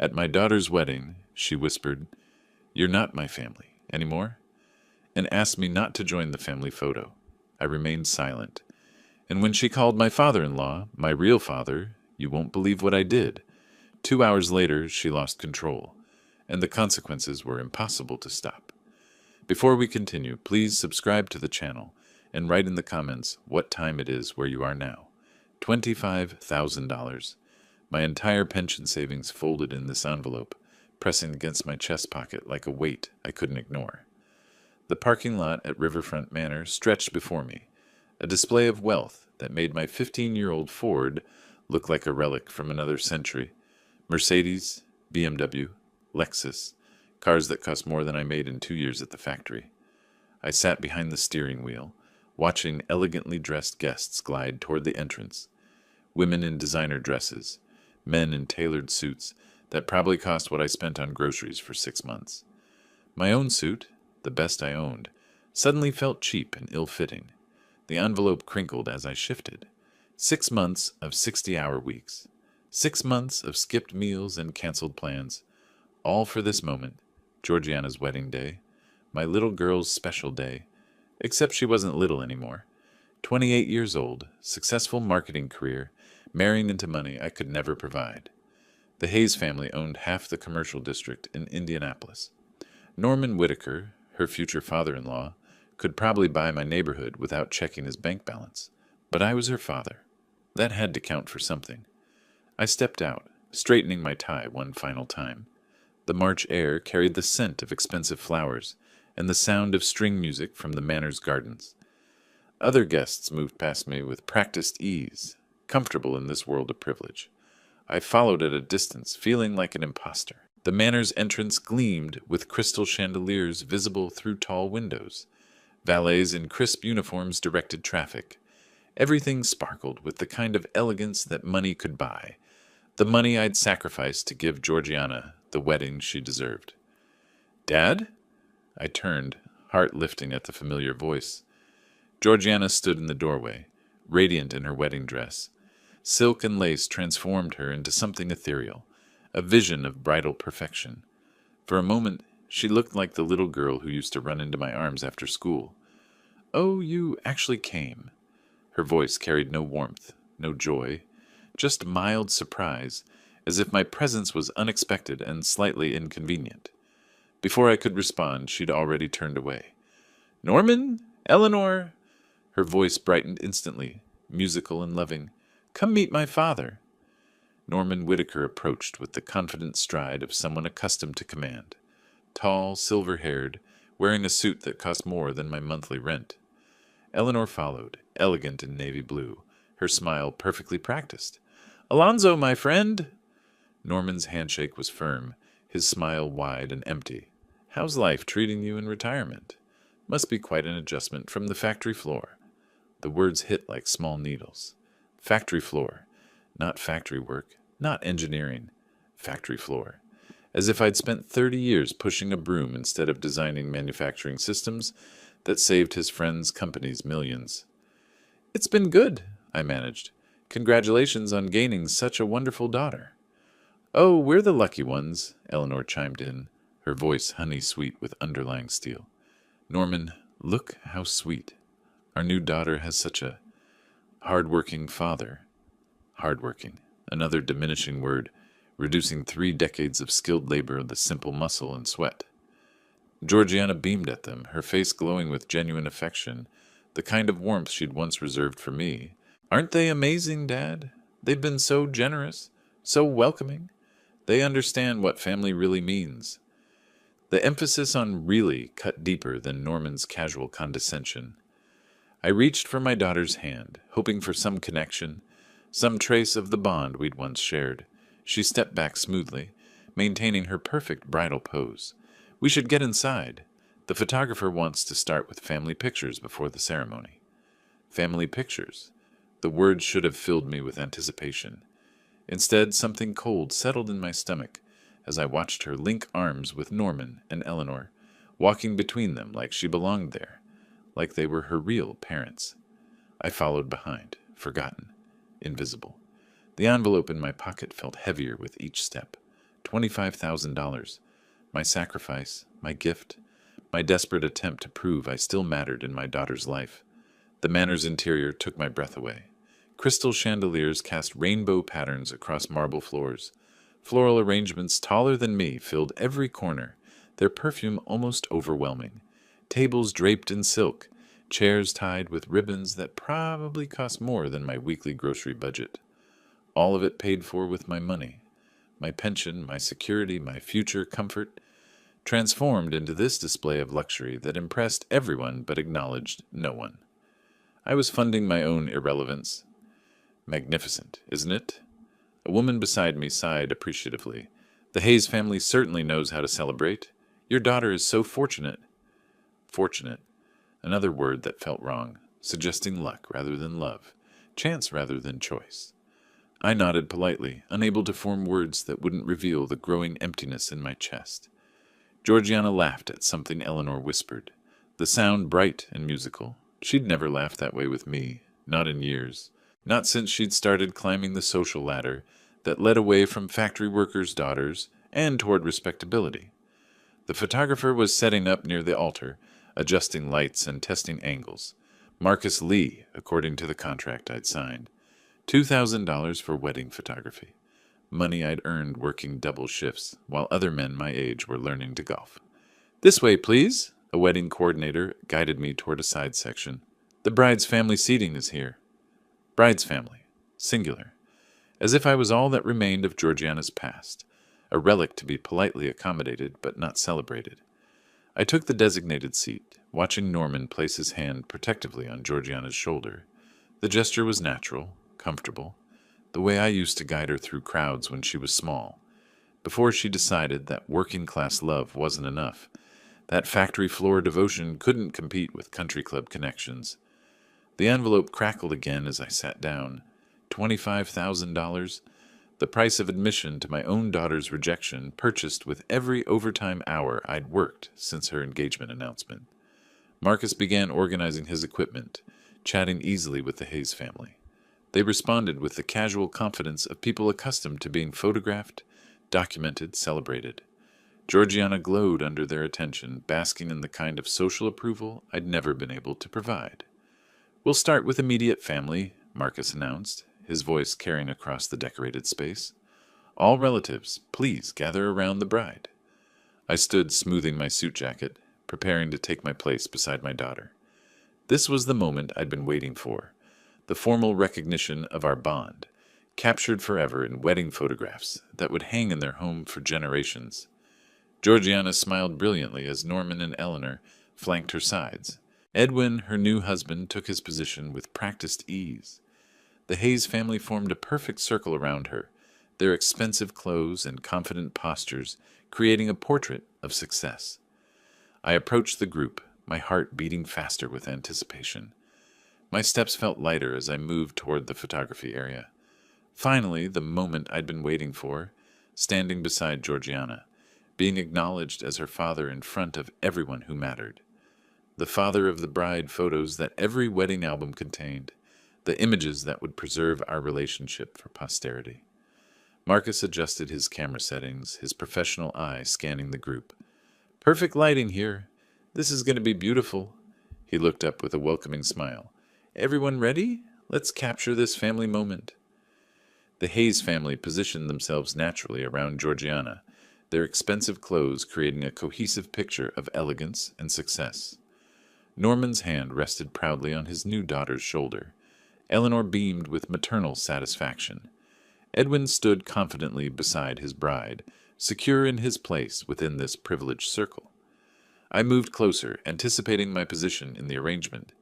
At my daughter's wedding, she whispered, "You're not my family anymore," and asked me not to join the family photo. I remained silent. And when she called my father-in-law, my real father, you won't believe what I did. 2 hours later, she lost control, and the consequences were impossible to stop. Before we continue, please subscribe to the channel and write in the comments what time it is where you are now. $25,000. My entire pension savings folded in this envelope, pressing against my chest pocket like a weight I couldn't ignore. The parking lot at Riverfront Manor stretched before me, a display of wealth that made my 15-year-old Ford look like a relic from another century. Mercedes, BMW, Lexus, cars that cost more than I made in 2 years at the factory. I sat behind the steering wheel, watching elegantly dressed guests glide toward the entrance. Women in designer dresses, men in tailored suits that probably cost what I spent on groceries for 6 months. My own suit, the best I owned, suddenly felt cheap and ill-fitting. The envelope crinkled as I shifted. 6 months of 60-hour weeks. 6 months of skipped meals and canceled plans. All for this moment, Georgiana's wedding day, my little girl's special day, except she wasn't little anymore. 28 years old, successful marketing career, marrying into money I could never provide. The Hayes family owned half the commercial district in Indianapolis. Norman Whitaker, her future father-in-law, could probably buy my neighborhood without checking his bank balance, but I was her father. That had to count for something. I stepped out, straightening my tie one final time. The March air carried the scent of expensive flowers and the sound of string music from the manor's gardens. Other guests moved past me with practiced ease, comfortable in this world of privilege. I followed at a distance, feeling like an imposter. The manor's entrance gleamed with crystal chandeliers visible through tall windows. Valets in crisp uniforms directed traffic. Everything sparkled with the kind of elegance that money could buy, the money I'd sacrificed to give Georgiana the wedding she deserved. "Dad?" I turned, heart lifting at the familiar voice. Georgiana stood in the doorway, radiant in her wedding dress. Silk and lace transformed her into something ethereal, a vision of bridal perfection. For a moment, she looked like the little girl who used to run into my arms after school. "Oh, you actually came." Her voice carried no warmth, no joy, just mild surprise, as if my presence was unexpected and slightly inconvenient. Before I could respond, she'd already turned away. "Norman? Eleanor?" Her voice brightened instantly, musical and loving. "Come meet my father." Norman Whitaker approached with the confident stride of someone accustomed to command. Tall, silver-haired, wearing a suit that cost more than my monthly rent. Eleanor followed, elegant in navy blue, her smile perfectly practiced. "Alonzo, my friend!" Norman's handshake was firm, his smile wide and empty. "How's life treating you in retirement? Must be quite an adjustment from the factory floor." The words hit like small needles. Factory floor. Not factory work, not engineering. Factory floor. As if I'd spent 30 years pushing a broom instead of designing manufacturing systems that saved his friend's companies millions. "It's been good," I managed. "Congratulations on gaining such a wonderful daughter." "Oh, we're the lucky ones," Eleanor chimed in, her voice honey-sweet with underlying steel. "Norman, look how sweet. Our new daughter has such a hard-working father." Hard-working, another diminishing word, reducing 3 decades of skilled labor of the simple muscle and sweat. Georgiana beamed at them, her face glowing with genuine affection, the kind of warmth she'd once reserved for me. "Aren't they amazing, Dad? They've been so generous, so welcoming. They understand what family really means." The emphasis on really cut deeper than Norman's casual condescension. I reached for my daughter's hand, hoping for some connection, some trace of the bond we'd once shared. She stepped back smoothly, maintaining her perfect bridal pose. "We should get inside. The photographer wants to start with family pictures before the ceremony." Family pictures. The words should have filled me with anticipation. Instead, something cold settled in my stomach as I watched her link arms with Norman and Eleanor, walking between them like she belonged there, like they were her real parents. I followed behind, forgotten, invisible. The envelope in my pocket felt heavier with each step. $25,000. My sacrifice, my gift, my desperate attempt to prove I still mattered in my daughter's life. The manor's interior took my breath away. Crystal chandeliers cast rainbow patterns across marble floors. Floral arrangements taller than me filled every corner, their perfume almost overwhelming. Tables draped in silk, chairs tied with ribbons that probably cost more than my weekly grocery budget. All of it paid for with my money. My pension, my security, my future comfort, transformed into this display of luxury that impressed everyone but acknowledged no one. I was funding my own irrelevance. Magnificent, isn't it? A woman beside me sighed appreciatively. The Hayes family certainly knows how to celebrate. Your daughter is so fortunate. Fortunate. Another word that felt wrong, suggesting luck rather than love, chance rather than choice. I nodded politely, unable to form words that wouldn't reveal the growing emptiness in my chest. Georgiana laughed at something Eleanor whispered, the sound bright and musical. She'd never laughed that way with me, not in years. Not since she'd started climbing the social ladder that led away from factory workers' daughters and toward respectability. The photographer was setting up near the altar, adjusting lights and testing angles. Marcus Lee, according to the contract I'd signed. $2,000 for wedding photography. Money I'd earned working double shifts, while other men my age were learning to golf. This way, please. A wedding coordinator guided me toward a side section. The bride's family seating is here. Bride's family, singular, as if I was all that remained of Georgiana's past, a relic to be politely accommodated but not celebrated. I took the designated seat, watching Norman place his hand protectively on Georgiana's shoulder. The gesture was natural, comfortable, the way I used to guide her through crowds when she was small, before she decided that working-class love wasn't enough, that factory floor devotion couldn't compete with country club connections. The envelope crackled again as I sat down. $25,000, the price of admission to my own daughter's rejection, purchased with every overtime hour I'd worked since her engagement announcement. Marcus began organizing his equipment, chatting easily with the Hayes family. They responded with the casual confidence of people accustomed to being photographed, documented, celebrated. Georgiana glowed under their attention, basking in the kind of social approval I'd never been able to provide. We'll start with immediate family, Marcus announced, his voice carrying across the decorated space. All relatives, please gather around the bride. I stood smoothing my suit jacket, preparing to take my place beside my daughter. This was the moment I'd been waiting for, the formal recognition of our bond, captured forever in wedding photographs that would hang in their home for generations. Georgiana smiled brilliantly as Norman and Eleanor flanked her sides. Edwin, her new husband, took his position with practiced ease. The Hayes family formed a perfect circle around her, their expensive clothes and confident postures creating a portrait of success. I approached the group, my heart beating faster with anticipation. My steps felt lighter as I moved toward the photography area. Finally, the moment I'd been waiting for, standing beside Georgiana, being acknowledged as her father in front of everyone who mattered. The father of the bride photos that every wedding album contained, the images that would preserve our relationship for posterity. Marcus adjusted his camera settings, his professional eye scanning the group. Perfect lighting here. This is going to be beautiful. He looked up with a welcoming smile. Everyone ready? Let's capture this family moment. The Hayes family positioned themselves naturally around Georgiana, their expensive clothes creating a cohesive picture of elegance and success. Norman's hand rested proudly on his new daughter's shoulder. Eleanor beamed with maternal satisfaction. Edwin stood confidently beside his bride, secure in his place within this privileged circle. I moved closer, anticipating my position in the arrangement.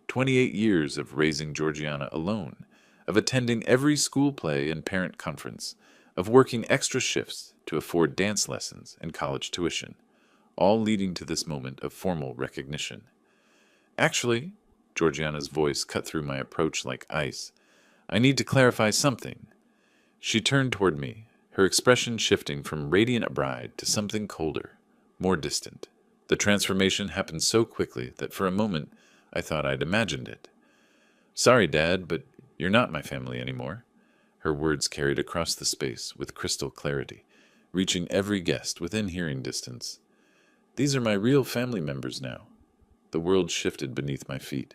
28 years of raising Georgiana alone, of attending every school play and parent conference, of working extra shifts to afford dance lessons and college tuition, all leading to this moment of formal recognition. Actually, Georgiana's voice cut through my approach like ice, I need to clarify something. She turned toward me, her expression shifting from radiant bride to something colder, more distant. The transformation happened so quickly that for a moment I thought I'd imagined it. Sorry, Dad, but you're not my family anymore. Her words carried across the space with crystal clarity. reaching every guest within hearing distance. These are my real family members now. The world shifted beneath my feet,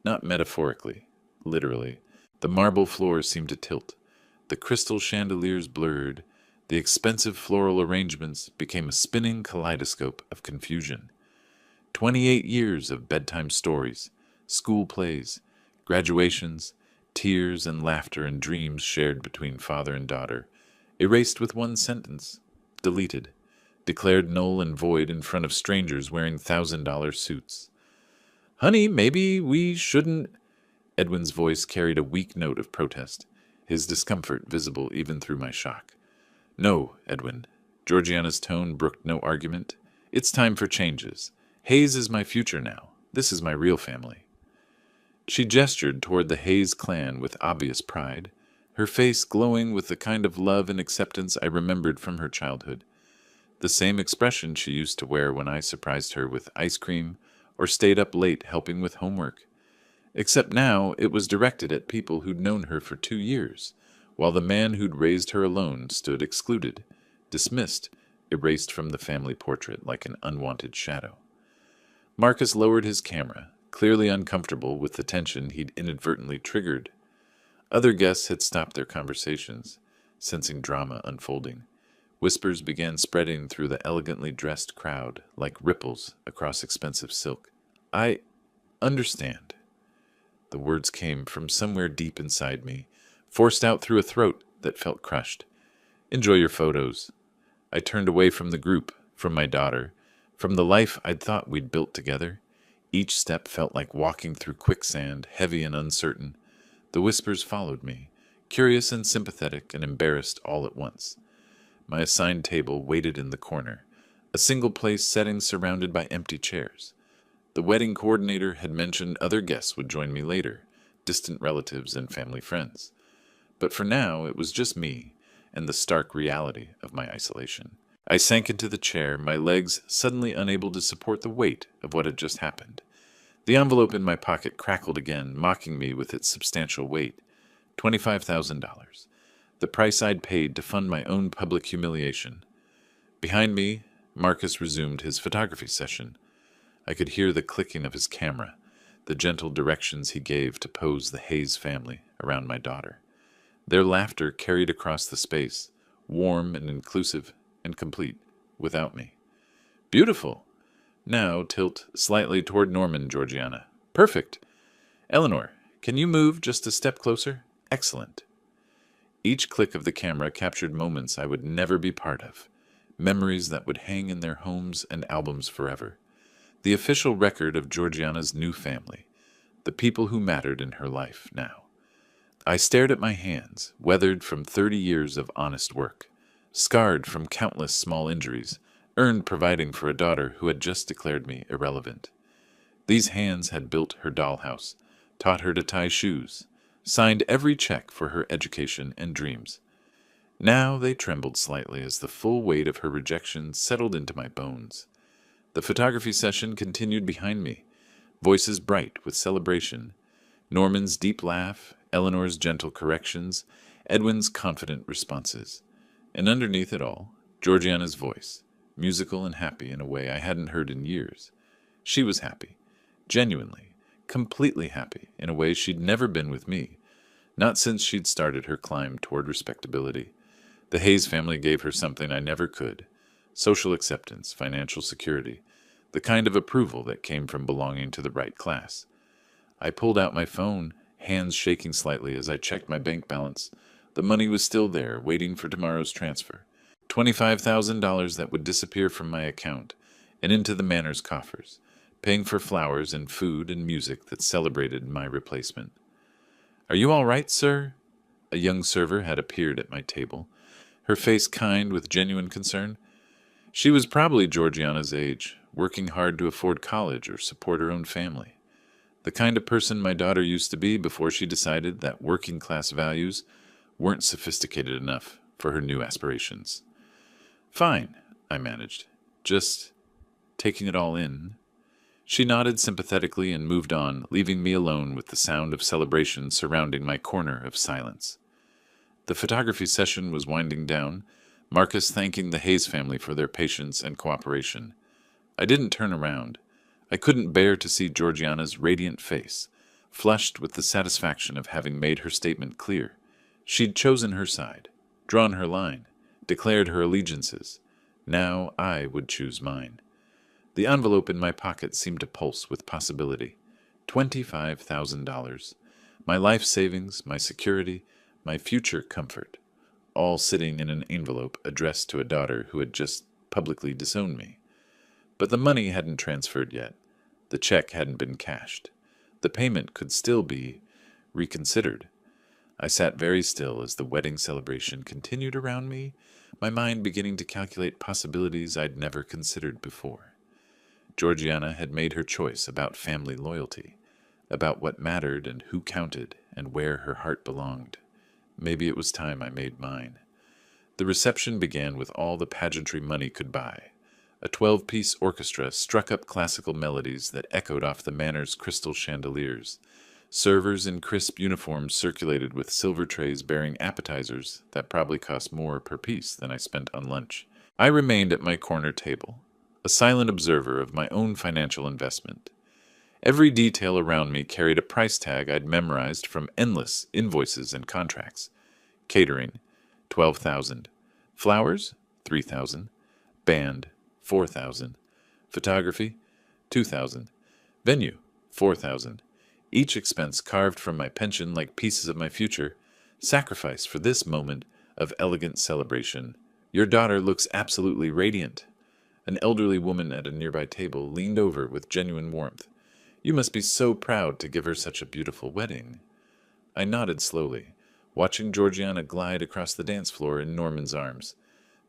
not metaphorically, literally. The marble floor seemed to tilt. The crystal chandeliers blurred. The expensive floral arrangements became a spinning kaleidoscope of confusion. 28 years of bedtime stories, school plays, graduations, tears and laughter and dreams shared between father and daughter, erased with one sentence, deleted, declared null and void in front of strangers wearing $1,000 suits. "Honey, maybe we shouldn't—" Edwin's voice carried a weak note of protest, his discomfort visible even through my shock. "No, Edwin." Georgiana's tone brooked no argument. "It's time for changes. Hayes is my future now. This is my real family." She gestured toward the Hayes clan with obvious pride, her face glowing with the kind of love and acceptance I remembered from her childhood. The same expression she used to wear when I surprised her with ice cream or stayed up late helping with homework. Except now it was directed at people who'd known her for 2 years, while the man who'd raised her alone stood excluded, dismissed, erased from the family portrait like an unwanted shadow. Marcus lowered his camera, clearly uncomfortable with the tension he'd inadvertently triggered. Other guests had stopped their conversations, sensing drama unfolding. Whispers began spreading through the elegantly dressed crowd like ripples across expensive silk. "I understand." The words came from somewhere deep inside me, forced out through a throat that felt crushed. "Enjoy your photos." I turned away from the group, from my daughter, from the life I'd thought we'd built together. Each step felt like walking through quicksand, heavy and uncertain. The whispers followed me, curious and sympathetic and embarrassed all at once. My assigned table waited in the corner, a single-place setting surrounded by empty chairs. The wedding coordinator had mentioned other guests would join me later, distant relatives and family friends. But for now, it was just me and the stark reality of my isolation. I sank into the chair, my legs suddenly unable to support the weight of what had just happened. The envelope in my pocket crackled again, mocking me with its substantial weight. $25,000. The price I'd paid to fund my own public humiliation. Behind me, Marcus resumed his photography session. I could hear the clicking of his camera, the gentle directions he gave to pose the Hayes family around my daughter. Their laughter carried across the space, warm and inclusive and complete, without me. "Beautiful. Now tilt slightly toward Norman, Georgiana. Perfect. Eleanor, can you move just a step closer? Excellent." Each click of the camera captured moments I would never be part of, memories that would hang in their homes and albums forever. The official record of Georgiana's new family, the people who mattered in her life now. I stared at my hands, weathered from 30 years of honest work, scarred from countless small injuries, earned providing for a daughter who had just declared me irrelevant. These hands had built her dollhouse, taught her to tie shoes, signed every check for her education and dreams. Now they trembled slightly as the full weight of her rejection settled into my bones. The photography session continued behind me, voices bright with celebration. Norman's deep laugh, Eleanor's gentle corrections, Edwin's confident responses. And underneath it all, Georgiana's voice, musical and happy in a way I hadn't heard in years. She was happy, genuinely, completely happy in a way she'd never been with me, not since she'd started her climb toward respectability. The Hayes family gave her something I never could: social acceptance, financial security, the kind of approval that came from belonging to the right class. I pulled out my phone, hands shaking slightly as I checked my bank balance. The money was still there, waiting for tomorrow's transfer. $25,000 that would disappear from my account and into the manor's coffers, paying for flowers and food and music that celebrated my replacement. "Are you all right, sir?" A young server had appeared at my table, her face kind with genuine concern. She was probably Georgiana's age, working hard to afford college or support her own family. The kind of person my daughter used to be before she decided that working-class values weren't sophisticated enough for her new aspirations. "Fine," I managed, just taking it all in. She nodded sympathetically and moved on, leaving me alone with the sound of celebration surrounding my corner of silence. The photography session was winding down, Marcus thanking the Hayes family for their patience and cooperation. I didn't turn around. I couldn't bear to see Georgiana's radiant face, flushed with the satisfaction of having made her statement clear. She'd chosen her side, drawn her line, declared her allegiances. Now I would choose mine. The envelope in my pocket seemed to pulse with possibility. $25,000. My life savings, my security, my future comfort, all sitting in an envelope addressed to a daughter who had just publicly disowned me. But the money hadn't transferred yet. The check hadn't been cashed. The payment could still be reconsidered. I sat very still as the wedding celebration continued around me, my mind beginning to calculate possibilities I'd never considered before. Georgiana had made her choice about family loyalty, about what mattered and who counted and where her heart belonged. Maybe it was time I made mine. The reception began with all the pageantry money could buy. A 12-piece orchestra struck up classical melodies that echoed off the manor's crystal chandeliers. Servers in crisp uniforms circulated with silver trays bearing appetizers that probably cost more per piece than I spent on lunch. I remained at my corner table, a silent observer of my own financial investment. Every detail around me carried a price tag I'd memorized from endless invoices and contracts. Catering, $12,000. Flowers, $3,000. Band, $4,000. Photography, $2,000. Venue, $4,000. Each expense carved from my pension like pieces of my future, sacrificed for this moment of elegant celebration. Your daughter looks absolutely radiant. An elderly woman at a nearby table leaned over with genuine warmth. You must be so proud to give her such a beautiful wedding. I nodded slowly, watching Georgiana glide across the dance floor in Norman's arms.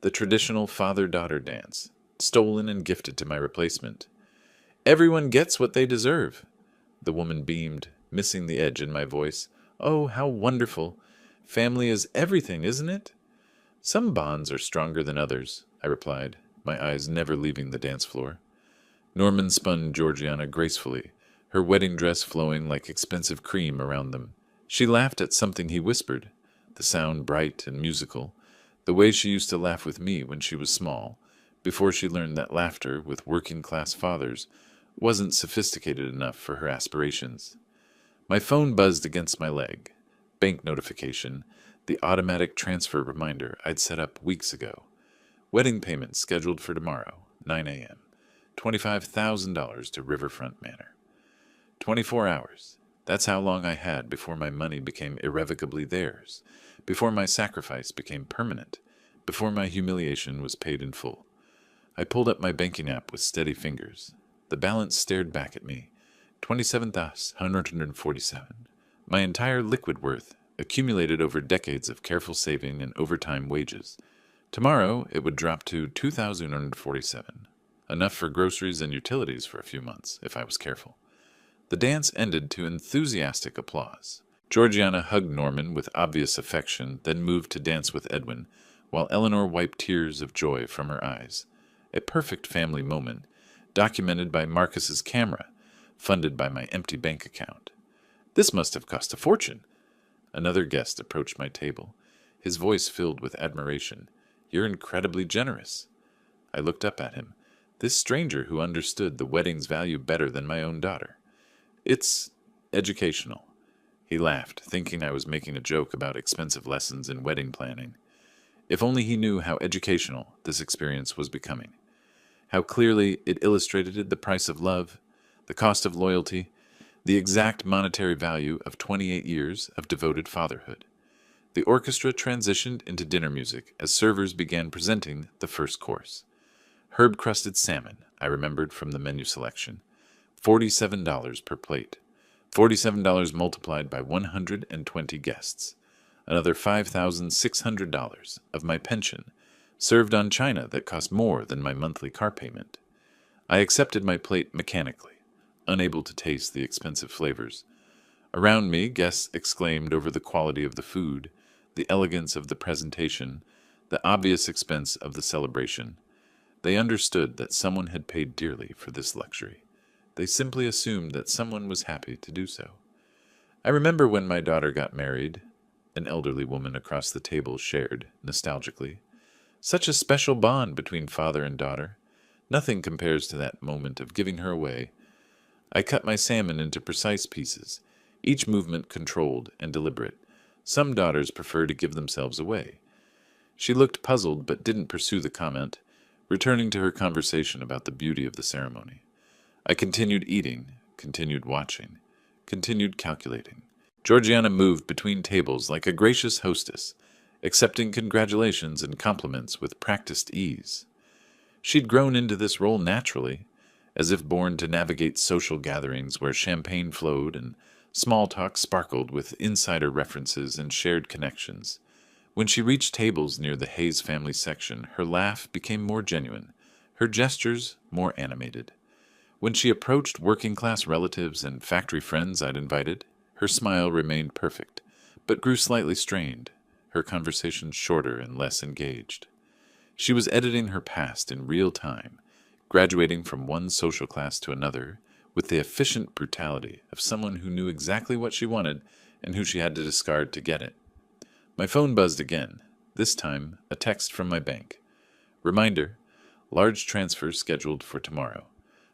The traditional father-daughter dance, stolen and gifted to my replacement. Everyone gets what they deserve. The woman beamed, missing the edge in my voice. Oh, how wonderful. Family is everything, isn't it? Some bonds are stronger than others, I replied, my eyes never leaving the dance floor. Norman spun Georgiana gracefully, her wedding dress flowing like expensive cream around them. She laughed at something he whispered, the sound bright and musical, the way she used to laugh with me when she was small, before she learned that laughter with working-class fathers wasn't sophisticated enough for her aspirations. My phone buzzed against my leg. Bank notification, the automatic transfer reminder I'd set up weeks ago. Wedding payment scheduled for tomorrow, 9 a.m. $25,000 to Riverfront Manor. 24 hours. That's how long I had before my money became irrevocably theirs, before my sacrifice became permanent, before my humiliation was paid in full. I pulled up my banking app with steady fingers. The balance stared back at me. $27,147. My entire liquid worth, accumulated over decades of careful saving and overtime wages. Tomorrow it would drop to $2,147. Enough for groceries and utilities for a few months, if I was careful. The dance ended to enthusiastic applause. Georgiana hugged Norman with obvious affection, then moved to dance with Edwin, while Eleanor wiped tears of joy from her eyes. A perfect family moment, documented by Marcus's camera, funded by my empty bank account. This must have cost a fortune. Another guest approached my table, his voice filled with admiration. You're incredibly generous. I looked up at him, this stranger who understood the wedding's value better than my own daughter. It's educational. He laughed, thinking I was making a joke about expensive lessons in wedding planning. If only he knew how educational this experience was becoming. How clearly it illustrated the price of love, the cost of loyalty, the exact monetary value of 28 years of devoted fatherhood. The orchestra transitioned into dinner music as servers began presenting the first course. Herb-crusted salmon, I remembered from the menu selection. $47 per plate. $47 multiplied by 120 guests. Another $5,600 of my pension, served on china that cost more than my monthly car payment. I accepted my plate mechanically, unable to taste the expensive flavors. Around me, guests exclaimed over the quality of the food, the elegance of the presentation, the obvious expense of the celebration. They understood that someone had paid dearly for this luxury. They simply assumed that someone was happy to do so. I remember when my daughter got married, an elderly woman across the table shared, nostalgically. Such a special bond between father and daughter. Nothing compares to that moment of giving her away. I cut my salmon into precise pieces, each movement controlled and deliberate. Some daughters prefer to give themselves away. She looked puzzled but didn't pursue the comment, returning to her conversation about the beauty of the ceremony. I continued eating, continued watching, continued calculating. Georgiana moved between tables like a gracious hostess, accepting congratulations and compliments with practiced ease. She'd grown into this role naturally, as if born to navigate social gatherings where champagne flowed and small talk sparkled with insider references and shared connections. When she reached tables near the Hayes family section, her laugh became more genuine, her gestures more animated. When she approached working-class relatives and factory friends I'd invited, her smile remained perfect, but grew slightly strained, her conversations shorter and less engaged. She was editing her past in real time, graduating from one social class to another with the efficient brutality of someone who knew exactly what she wanted and who she had to discard to get it. My phone buzzed again, this time a text from my bank. Reminder, large transfer scheduled for tomorrow.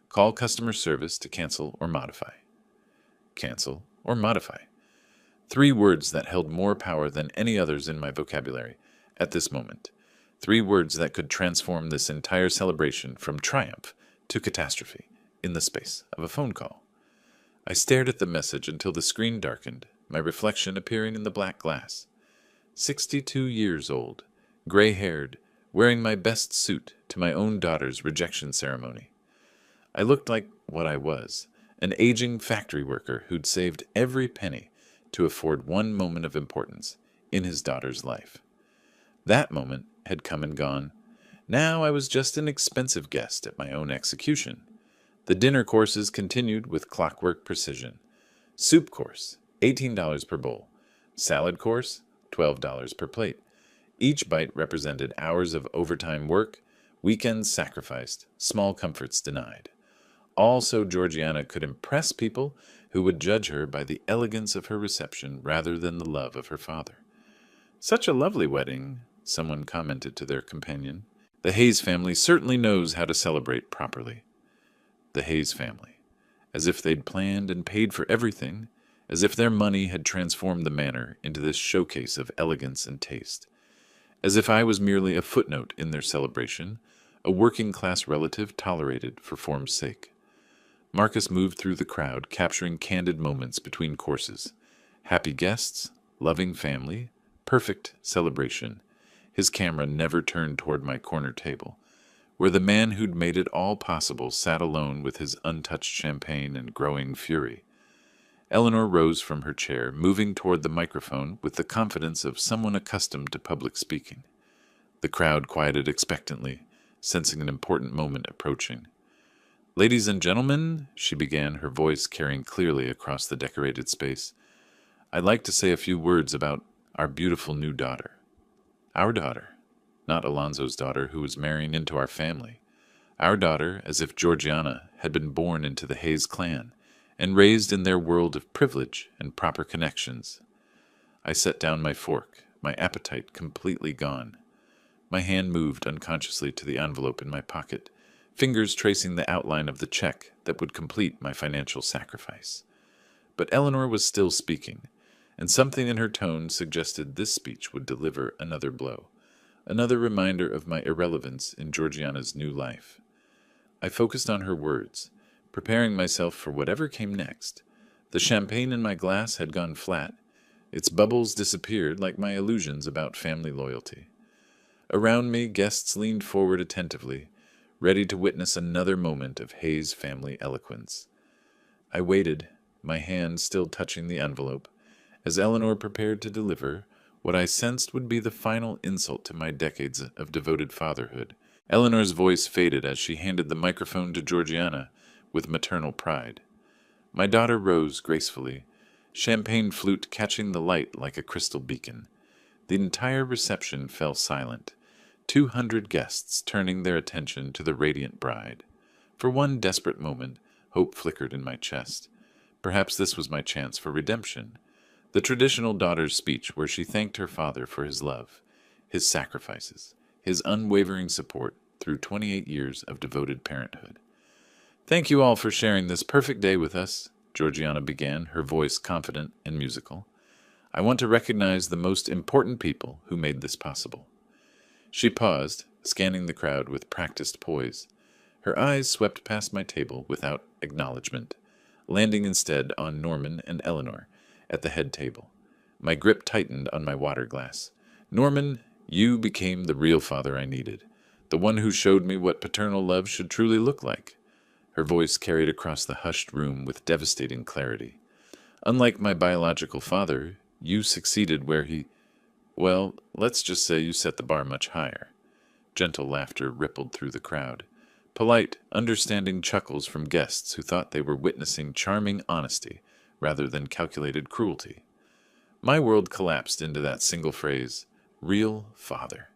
Call customer service to cancel or modify. Cancel or modify. 3 words that held more power than any others in my vocabulary at this moment. 3 words that could transform this entire celebration from triumph to catastrophe in the space of a phone call. I stared at the message until the screen darkened, my reflection appearing in the black glass. 62 years old, gray-haired, wearing my best suit to my own daughter's rejection ceremony. I looked like what I was, an aging factory worker who'd saved every penny to afford one moment of importance in his daughter's life. That moment had come and gone. Now I was just an expensive guest at my own execution. The dinner courses continued with clockwork precision. Soup course, $18 per bowl. Salad course, $12 per plate. Each bite represented hours of overtime work, weekends sacrificed, small comforts denied. All so Georgiana could impress people who would judge her by the elegance of her reception rather than the love of her father. "Such a lovely wedding," someone commented to their companion. "The Hayes family certainly knows how to celebrate properly." The Hayes family. As if they'd planned and paid for everything, as if their money had transformed the manor into this showcase of elegance and taste. As if I was merely a footnote in their celebration, a working-class relative tolerated for form's sake. Marcus moved through the crowd, capturing candid moments between courses. Happy guests, loving family, perfect celebration. His camera never turned toward my corner table, where the man who'd made it all possible sat alone with his untouched champagne and growing fury. Eleanor rose from her chair, moving toward the microphone with the confidence of someone accustomed to public speaking. The crowd quieted expectantly, sensing an important moment approaching. "Ladies and gentlemen," she began, her voice carrying clearly across the decorated space, "I'd like to say a few words about our beautiful new daughter. Our daughter, not Alonzo's daughter who was marrying into our family. Our daughter, as if Georgiana had been born into the Hayes clan and raised in their world of privilege and proper connections." I set down my fork, my appetite completely gone. My hand moved unconsciously to the envelope in my pocket, fingers tracing the outline of the check that would complete my financial sacrifice. But Eleanor was still speaking, and something in her tone suggested this speech would deliver another blow, another reminder of my irrelevance in Georgiana's new life. I focused on her words, preparing myself for whatever came next. The champagne in my glass had gone flat. Its bubbles disappeared like my illusions about family loyalty. Around me, guests leaned forward attentively, ready to witness another moment of Hayes family eloquence. I waited, my hand still touching the envelope, as Eleanor prepared to deliver what I sensed would be the final insult to my decades of devoted fatherhood. Eleanor's voice faded as she handed the microphone to Georgiana with maternal pride. My daughter rose gracefully, champagne flute catching the light like a crystal beacon. The entire reception fell silent, 200 guests turning their attention to the radiant bride. For one desperate moment, hope flickered in my chest. Perhaps this was my chance for redemption. The traditional daughter's speech where she thanked her father for his love, his sacrifices, his unwavering support through 28 years of devoted parenthood. "Thank you all for sharing this perfect day with us," Georgiana began, her voice confident and musical. "I want to recognize the most important people who made this possible." She paused, scanning the crowd with practiced poise. Her eyes swept past my table without acknowledgement, landing instead on Norman and Eleanor at the head table. My grip tightened on my water glass. "Norman, you became the real father I needed, the one who showed me what paternal love should truly look like." Her voice carried across the hushed room with devastating clarity. "Unlike my biological father, you succeeded where well, let's just say you set the bar much higher." Gentle laughter rippled through the crowd. Polite, understanding chuckles from guests who thought they were witnessing charming honesty rather than calculated cruelty. My world collapsed into that single phrase, real father.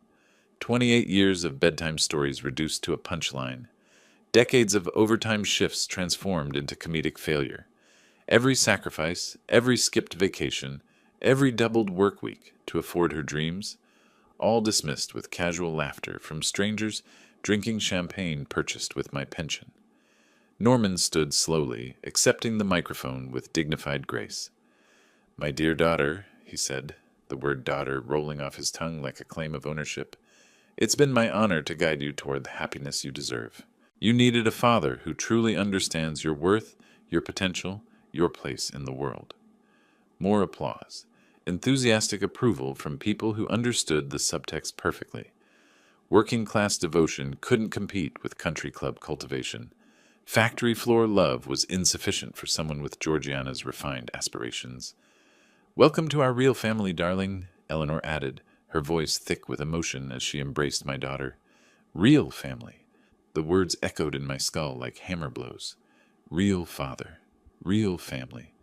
28 years of bedtime stories reduced to a punchline. Decades of overtime shifts transformed into comedic failure. Every sacrifice, every skipped vacation, every doubled work week to afford her dreams, all dismissed with casual laughter from strangers drinking champagne purchased with my pension. Norman stood slowly, accepting the microphone with dignified grace. "My dear daughter," he said, the word daughter rolling off his tongue like a claim of ownership, "it's been my honor to guide you toward the happiness you deserve. You needed a father who truly understands your worth, your potential, your place in the world." More applause. Enthusiastic approval from people who understood the subtext perfectly. Working-class devotion couldn't compete with country club cultivation. Factory floor love was insufficient for someone with Georgiana's refined aspirations. "Welcome to our real family, darling," Eleanor added, her voice thick with emotion as she embraced my daughter. "Real family." The words echoed in my skull like hammer blows. Real father. Real family.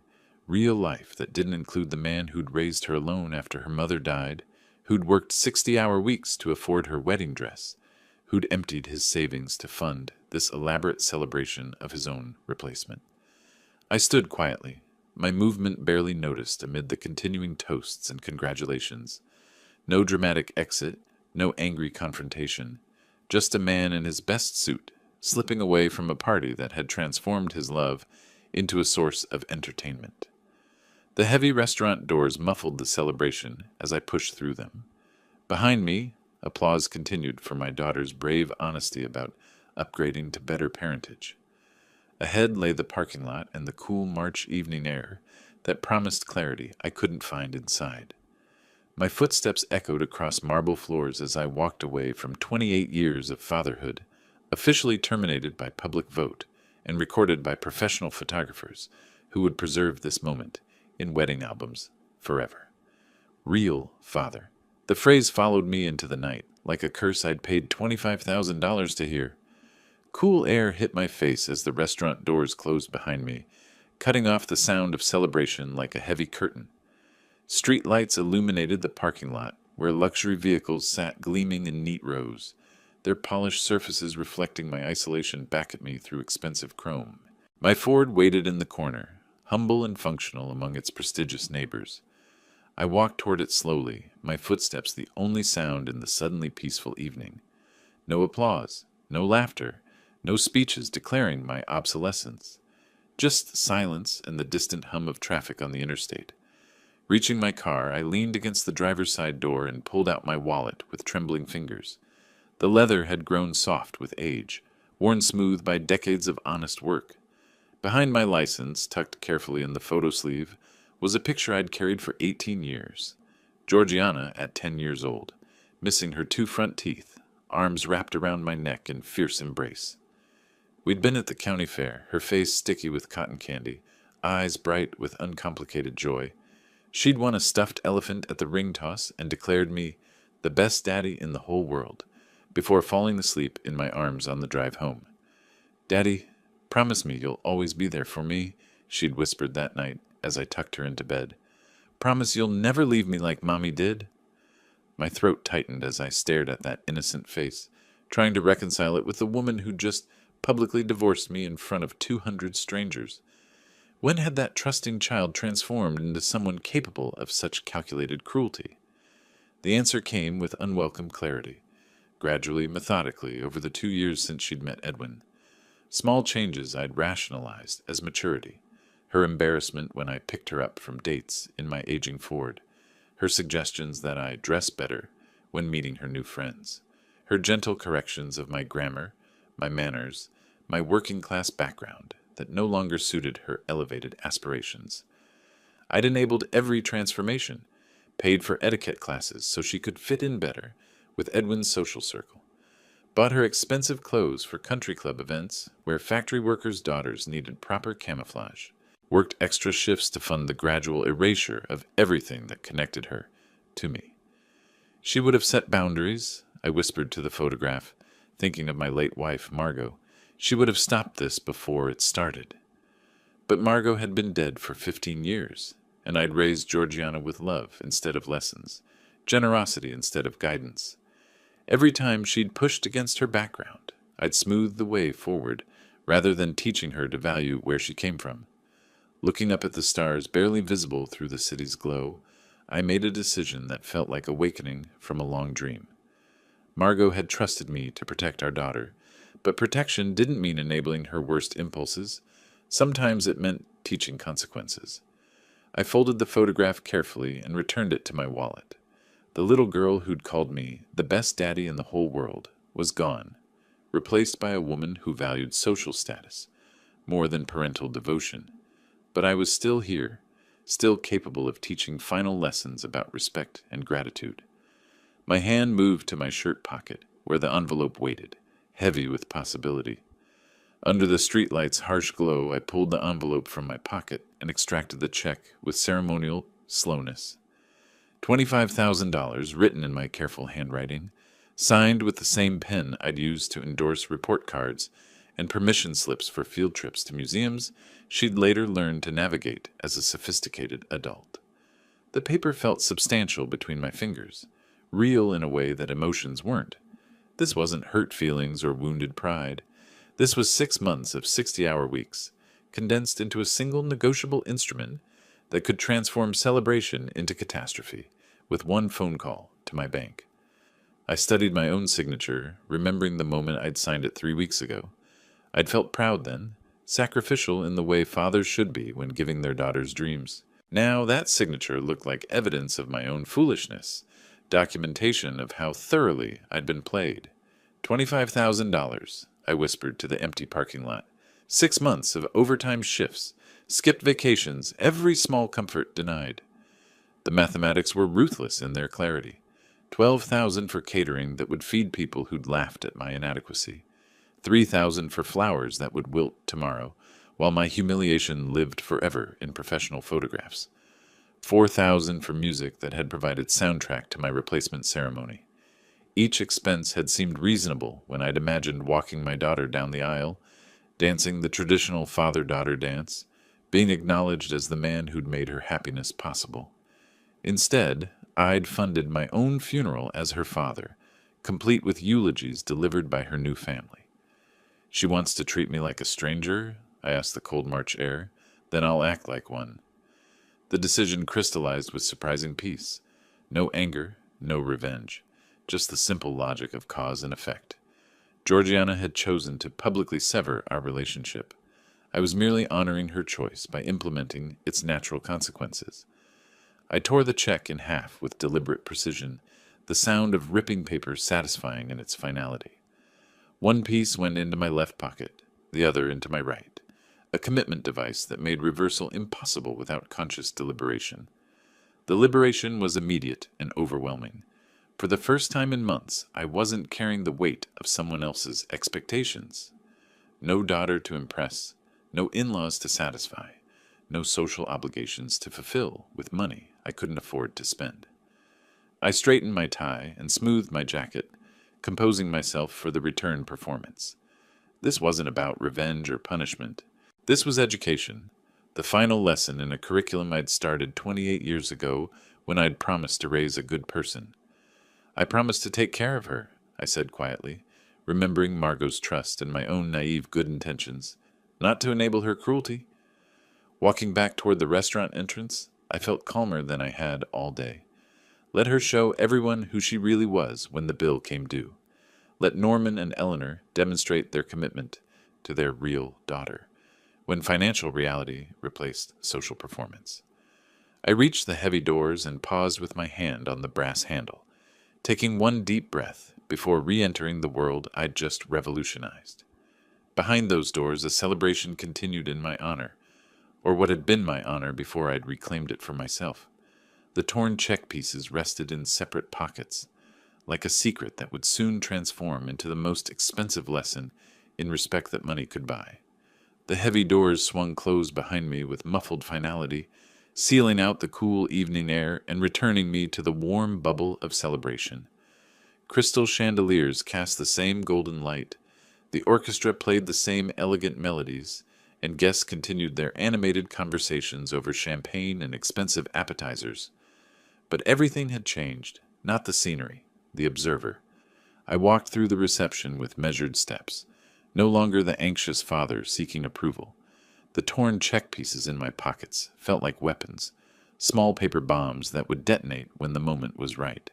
Real life that didn't include the man who'd raised her alone after her mother died, who'd worked 60-hour weeks to afford her wedding dress, who'd emptied his savings to fund this elaborate celebration of his own replacement. I stood quietly, my movement barely noticed amid the continuing toasts and congratulations. No dramatic exit, no angry confrontation, just a man in his best suit, slipping away from a party that had transformed his love into a source of entertainment. The heavy restaurant doors muffled the celebration as I pushed through them. Behind me, applause continued for my daughter's brave honesty about upgrading to better parentage. Ahead lay the parking lot and the cool March evening air that promised clarity I couldn't find inside. My footsteps echoed across marble floors as I walked away from 28 years of fatherhood, officially terminated by public vote and recorded by professional photographers who would preserve this moment in wedding albums forever. Real father. The phrase followed me into the night, like a curse I'd paid $25,000 to hear. Cool air hit my face as the restaurant doors closed behind me, cutting off the sound of celebration like a heavy curtain. Street lights illuminated the parking lot, where luxury vehicles sat gleaming in neat rows, their polished surfaces reflecting my isolation back at me through expensive chrome. My Ford waited in the corner, humble and functional among its prestigious neighbors. I walked toward it slowly, my footsteps the only sound in the suddenly peaceful evening. No applause, no laughter, no speeches declaring my obsolescence. Just silence and the distant hum of traffic on the interstate. Reaching my car, I leaned against the driver's side door and pulled out my wallet with trembling fingers. The leather had grown soft with age, worn smooth by decades of honest work. Behind my license, tucked carefully in the photo sleeve, was a picture I'd carried for 18 years. Georgiana at 10 years old, missing her 2 front teeth, arms wrapped around my neck in fierce embrace. We'd been at the county fair, her face sticky with cotton candy, eyes bright with uncomplicated joy. She'd won a stuffed elephant at the ring toss and declared me the best daddy in the whole world, before falling asleep in my arms on the drive home. "Daddy, promise me you'll always be there for me," she'd whispered that night as I tucked her into bed. "Promise you'll never leave me like Mommy did." My throat tightened as I stared at that innocent face, trying to reconcile it with the woman who just publicly divorced me in front of 200 strangers. When had that trusting child transformed into someone capable of such calculated cruelty? The answer came with unwelcome clarity. gradually, methodically, over the 2 years since she'd met Edwin. Small changes I'd rationalized as maturity. Her embarrassment when I picked her up from dates in my aging Ford. Her suggestions that I dress better when meeting her new friends. Her gentle corrections of my grammar, my manners, my working-class background that no longer suited her elevated aspirations. I'd enabled every transformation, paid for etiquette classes so she could fit in better with Edwin's social circle, bought her expensive clothes for country club events where factory workers' daughters needed proper camouflage, worked extra shifts to fund the gradual erasure of everything that connected her to me. She would have set boundaries, I whispered to the photograph, thinking of my late wife, Margot. She would have stopped this before it started. But Margot had been dead for 15 years, and I'd raised Georgiana with love instead of lessons, generosity instead of guidance. Every time she'd pushed against her background, I'd smoothed the way forward rather than teaching her to value where she came from. Looking up at the stars barely visible through the city's glow, I made a decision that felt like awakening from a long dream. Margot had trusted me to protect our daughter, but protection didn't mean enabling her worst impulses. Sometimes it meant teaching consequences. I folded the photograph carefully and returned it to my wallet. The little girl who'd called me the best daddy in the whole world was gone, replaced by a woman who valued social status more than parental devotion. But I was still here, still capable of teaching final lessons about respect and gratitude. My hand moved to my shirt pocket, where the envelope waited, heavy with possibility. Under the streetlight's harsh glow, I pulled the envelope from my pocket and extracted the check with ceremonial slowness. $25,000 written in my careful handwriting, signed with the same pen I'd used to endorse report cards and permission slips for field trips to museums she'd later learned to navigate as a sophisticated adult. The paper felt substantial between my fingers, real in a way that emotions weren't. This wasn't hurt feelings or wounded pride. This was 6 months of 60-hour weeks, condensed into a single negotiable instrument that could transform celebration into catastrophe with one phone call to my bank. I studied my own signature, remembering the moment I'd signed it 3 weeks ago. I'd felt proud then, sacrificial in the way fathers should be when giving their daughters dreams. Now that signature looked like evidence of my own foolishness, documentation of how thoroughly I'd been played. $25,000, I whispered to the empty parking lot. 6 months of overtime shifts, skipped vacations, every small comfort denied. The mathematics were ruthless in their clarity. $12,000 for catering that would feed people who'd laughed at my inadequacy. $3,000 for flowers that would wilt tomorrow, while my humiliation lived forever in professional photographs. $4,000 for music that had provided soundtrack to my replacement ceremony. Each expense had seemed reasonable when I'd imagined walking my daughter down the aisle, dancing the traditional father-daughter dance, being acknowledged as the man who'd made her happiness possible. Instead, I'd funded my own funeral as her father, complete with eulogies delivered by her new family. She wants to treat me like a stranger, I asked the cold March air. Then I'll act like one. The decision crystallized with surprising peace. No anger, no revenge. Just the simple logic of cause and effect. Georgiana had chosen to publicly sever our relationship. I was merely honoring her choice by implementing its natural consequences. I tore the check in half with deliberate precision, the sound of ripping paper satisfying in its finality. One piece went into my left pocket, the other into my right, a commitment device that made reversal impossible without conscious deliberation. The liberation was immediate and overwhelming. For the first time in months, I wasn't carrying the weight of someone else's expectations. No daughter to impress, no in-laws to satisfy, no social obligations to fulfill with money I couldn't afford to spend. I straightened my tie and smoothed my jacket, composing myself for the return performance. This wasn't about revenge or punishment. This was education, the final lesson in a curriculum I'd started 28 years ago when I'd promised to raise a good person. I promised to take care of her, I said quietly, remembering Margot's trust and my own naive good intentions, not to enable her cruelty. Walking back toward the restaurant entrance, I felt calmer than I had all day. Let her show everyone who she really was when the bill came due. Let Norman and Eleanor demonstrate their commitment to their real daughter, when financial reality replaced social performance. I reached the heavy doors and paused with my hand on the brass handle, taking one deep breath before re-entering the world I'd just revolutionized. Behind those doors, a celebration continued in my honor, or what had been my honor before I'd reclaimed it for myself. The torn check pieces rested in separate pockets, like a secret that would soon transform into the most expensive lesson in respect that money could buy. The heavy doors swung closed behind me with muffled finality, sealing out the cool evening air and returning me to the warm bubble of celebration. Crystal chandeliers cast the same golden light, the orchestra played the same elegant melodies, and guests continued their animated conversations over champagne and expensive appetizers. But everything had changed, not the scenery, the observer. I walked through the reception with measured steps, no longer the anxious father seeking approval. The torn check pieces in my pockets felt like weapons, small paper bombs that would detonate when the moment was right.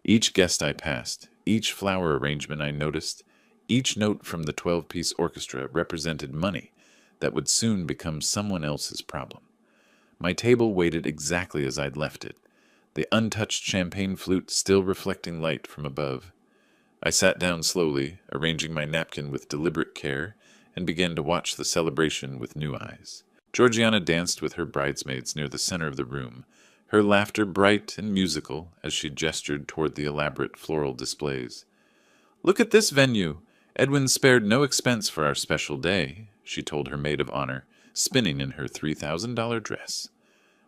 Each guest I passed, each flower arrangement I noticed, each note from the 12-piece orchestra represented money that would soon become someone else's problem. My table waited exactly as I'd left it, the untouched champagne flute still reflecting light from above. I sat down slowly, arranging my napkin with deliberate care, and began to watch the celebration with new eyes. Georgiana danced with her bridesmaids near the center of the room, her laughter bright and musical as she gestured toward the elaborate floral displays. "Look at this venue! Edwin spared no expense for our special day," she told her maid of honor, spinning in her $3,000 dress.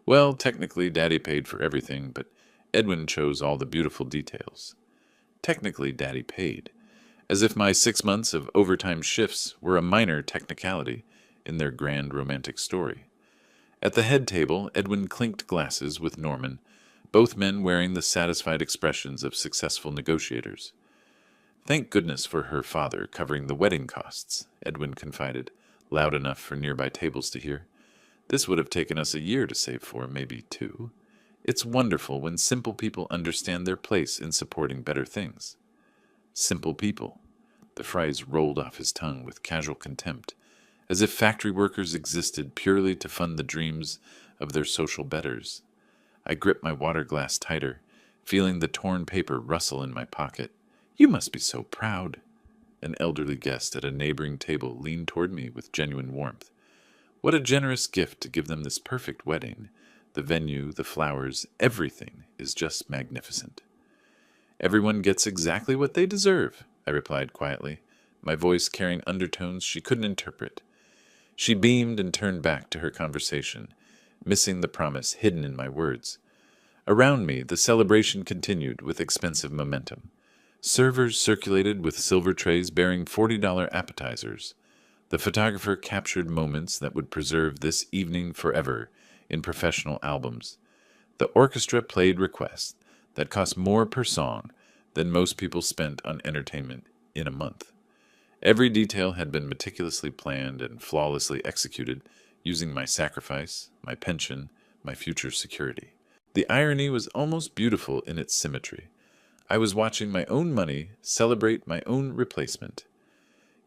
Well, technically, Daddy paid for everything, but Edwin chose all the beautiful details. Technically, Daddy paid, as if my 6 months of overtime shifts were a minor technicality in their grand romantic story. At the head table, Edwin clinked glasses with Norman, both men wearing the satisfied expressions of successful negotiators. "Thank goodness for her father covering the wedding costs," Edwin confided, loud enough for nearby tables to hear. "This would have taken us a year to save for, maybe 2. It's wonderful when simple people understand their place in supporting better things." Simple people. The phrase rolled off his tongue with casual contempt, as if factory workers existed purely to fund the dreams of their social betters. I gripped my water glass tighter, feeling the torn paper rustle in my pocket. "You must be so proud." An elderly guest at a neighboring table leaned toward me with genuine warmth. What a generous gift to give them this perfect wedding. The venue, the flowers, everything is just magnificent. "Everyone gets exactly what they deserve," I replied quietly, my voice carrying undertones she couldn't interpret. She beamed and turned back to her conversation, missing the promise hidden in my words. Around me, the celebration continued with expensive momentum. Servers circulated with silver trays bearing $40 appetizers. The photographer captured moments that would preserve this evening forever in professional albums. The orchestra played requests that cost more per song than most people spent on entertainment in a month. Every detail had been meticulously planned and flawlessly executed, using my sacrifice, my pension, my future security. The irony was almost beautiful in its symmetry. I was watching my own money celebrate my own replacement.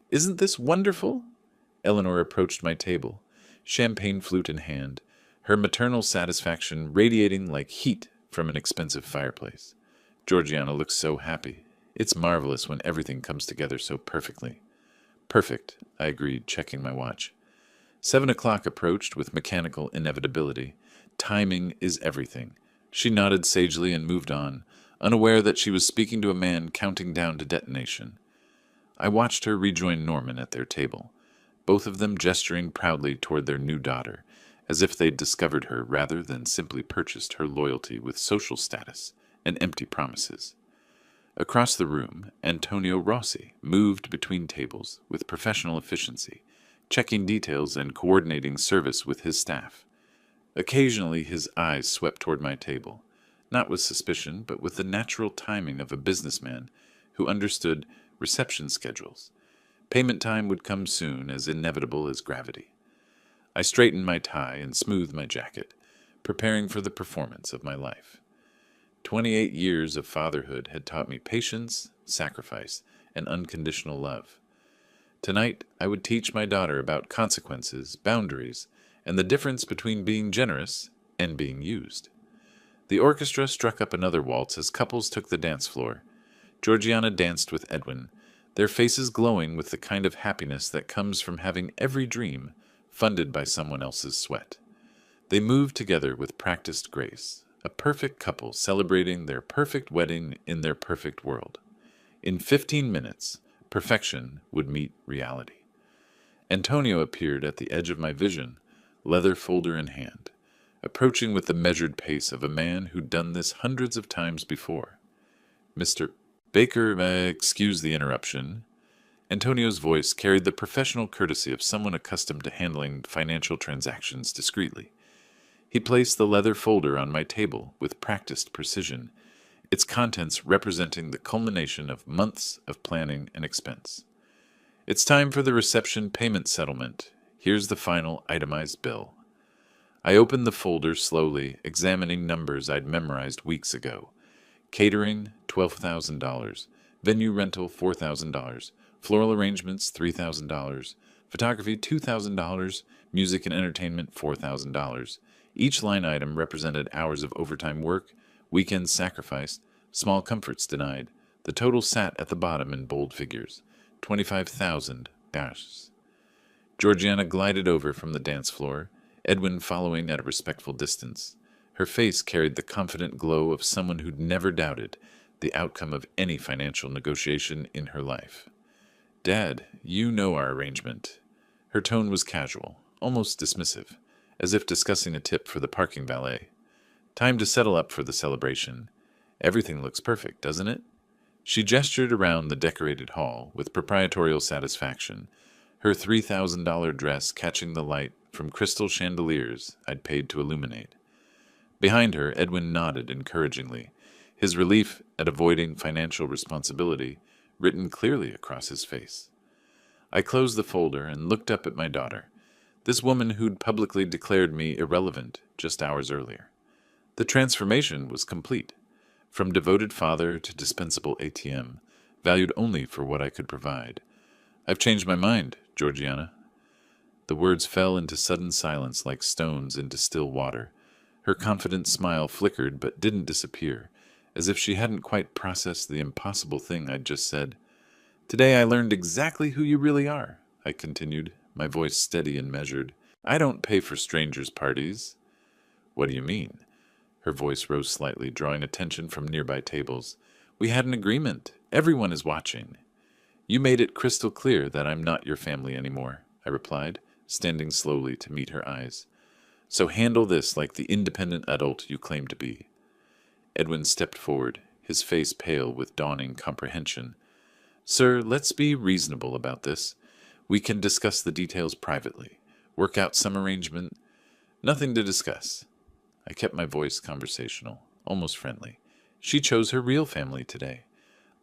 "Isn't this wonderful?" Eleanor approached my table, champagne flute in hand, her maternal satisfaction radiating like heat from an expensive fireplace. Georgiana looked so happy. It's marvelous when everything comes together so perfectly. "Perfect," I agreed, checking my watch. 7 o'clock approached with mechanical inevitability. Timing is everything. She nodded sagely and moved on, unaware that she was speaking to a man counting down to detonation. I watched her rejoin Norman at their table, both of them gesturing proudly toward their new daughter, as if they'd discovered her rather than simply purchased her loyalty with social status and empty promises. Across the room, Antonio Rossi moved between tables with professional efficiency, checking details and coordinating service with his staff. Occasionally his eyes swept toward my table, not with suspicion, but with the natural timing of a businessman who understood reception schedules. Payment time would come soon, as inevitable as gravity. I straightened my tie and smoothed my jacket, preparing for the performance of my life. 28 years of fatherhood had taught me patience, sacrifice, and unconditional love. Tonight, I would teach my daughter about consequences, boundaries, and the difference between being generous and being used. The orchestra struck up another waltz as couples took the dance floor. Georgiana danced with Edwin, their faces glowing with the kind of happiness that comes from having every dream funded by someone else's sweat. They moved together with practiced grace, a perfect couple celebrating their perfect wedding in their perfect world. In 15 minutes, perfection would meet reality. Antonio appeared at the edge of my vision, leather folder in hand, approaching with the measured pace of a man who'd done this hundreds of times before. Mr. Baker, excuse the interruption. Antonio's voice carried the professional courtesy of someone accustomed to handling financial transactions discreetly. He placed the leather folder on my table with practiced precision, its contents representing the culmination of months of planning and expense. It's time for the reception payment settlement. Here's the final itemized bill. I opened the folder slowly, examining numbers I'd memorized weeks ago. Catering, $12,000. Venue rental, $4,000. Floral arrangements, $3,000. Photography, $2,000. Music and entertainment, $4,000. Each line item represented hours of overtime work, weekends sacrificed, small comforts denied. The total sat at the bottom in bold figures. 25,000 dashes. Georgiana glided over from the dance floor, Edwin following at a respectful distance. Her face carried the confident glow of someone who'd never doubted the outcome of any financial negotiation in her life. Dad, you know our arrangement. Her tone was casual, almost dismissive, as if discussing a tip for the parking valet. Time to settle up for the celebration. Everything looks perfect, doesn't it? She gestured around the decorated hall with proprietorial satisfaction, her $3,000 dress catching the light from crystal chandeliers I'd paid to illuminate. Behind her, Edwin nodded encouragingly, his relief at avoiding financial responsibility written clearly across his face. I closed the folder and looked up at my daughter, this woman who'd publicly declared me irrelevant just hours earlier. The transformation was complete, from devoted father to dispensable ATM, valued only for what I could provide. I've changed my mind, Georgiana. The words fell into sudden silence like stones into still water. Her confident smile flickered but didn't disappear, as if she hadn't quite processed the impossible thing I'd just said. Today I learned exactly who you really are, I continued, my voice steady and measured. I don't pay for strangers' parties. What do you mean? Her voice rose slightly, drawing attention from nearby tables. We had an agreement. Everyone is watching. You made it crystal clear that I'm not your family anymore, I replied, standing slowly to meet her eyes. So handle this like the independent adult you claim to be. Edwin stepped forward, his face pale with dawning comprehension. Sir, let's be reasonable about this. We can discuss the details privately, work out some arrangement. Nothing to discuss. I kept my voice conversational, almost friendly. She chose her real family today.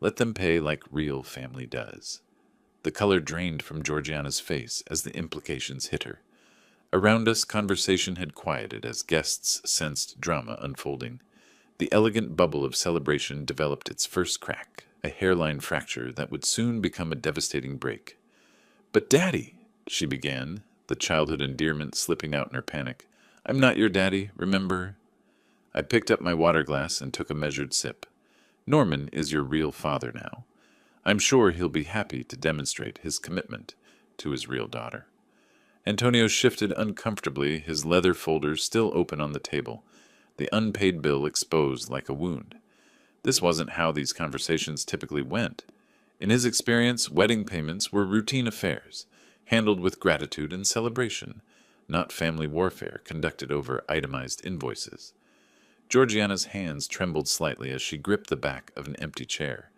Let them pay like real family does. The color drained from Georgiana's face as the implications hit her. Around us, conversation had quieted as guests sensed drama unfolding. The elegant bubble of celebration developed its first crack, a hairline fracture that would soon become a devastating break. But Daddy, she began, the childhood endearment slipping out in her panic. I'm not your daddy, remember? I picked up my water glass and took a measured sip. Norman is your real father now. I'm sure he'll be happy to demonstrate his commitment to his real daughter. Antonio shifted uncomfortably, his leather folder still open on the table, the unpaid bill exposed like a wound. This wasn't how these conversations typically went. In his experience, wedding payments were routine affairs, handled with gratitude and celebration, not family warfare conducted over itemized invoices. Georgiana's hands trembled slightly as she gripped the back of an empty chair.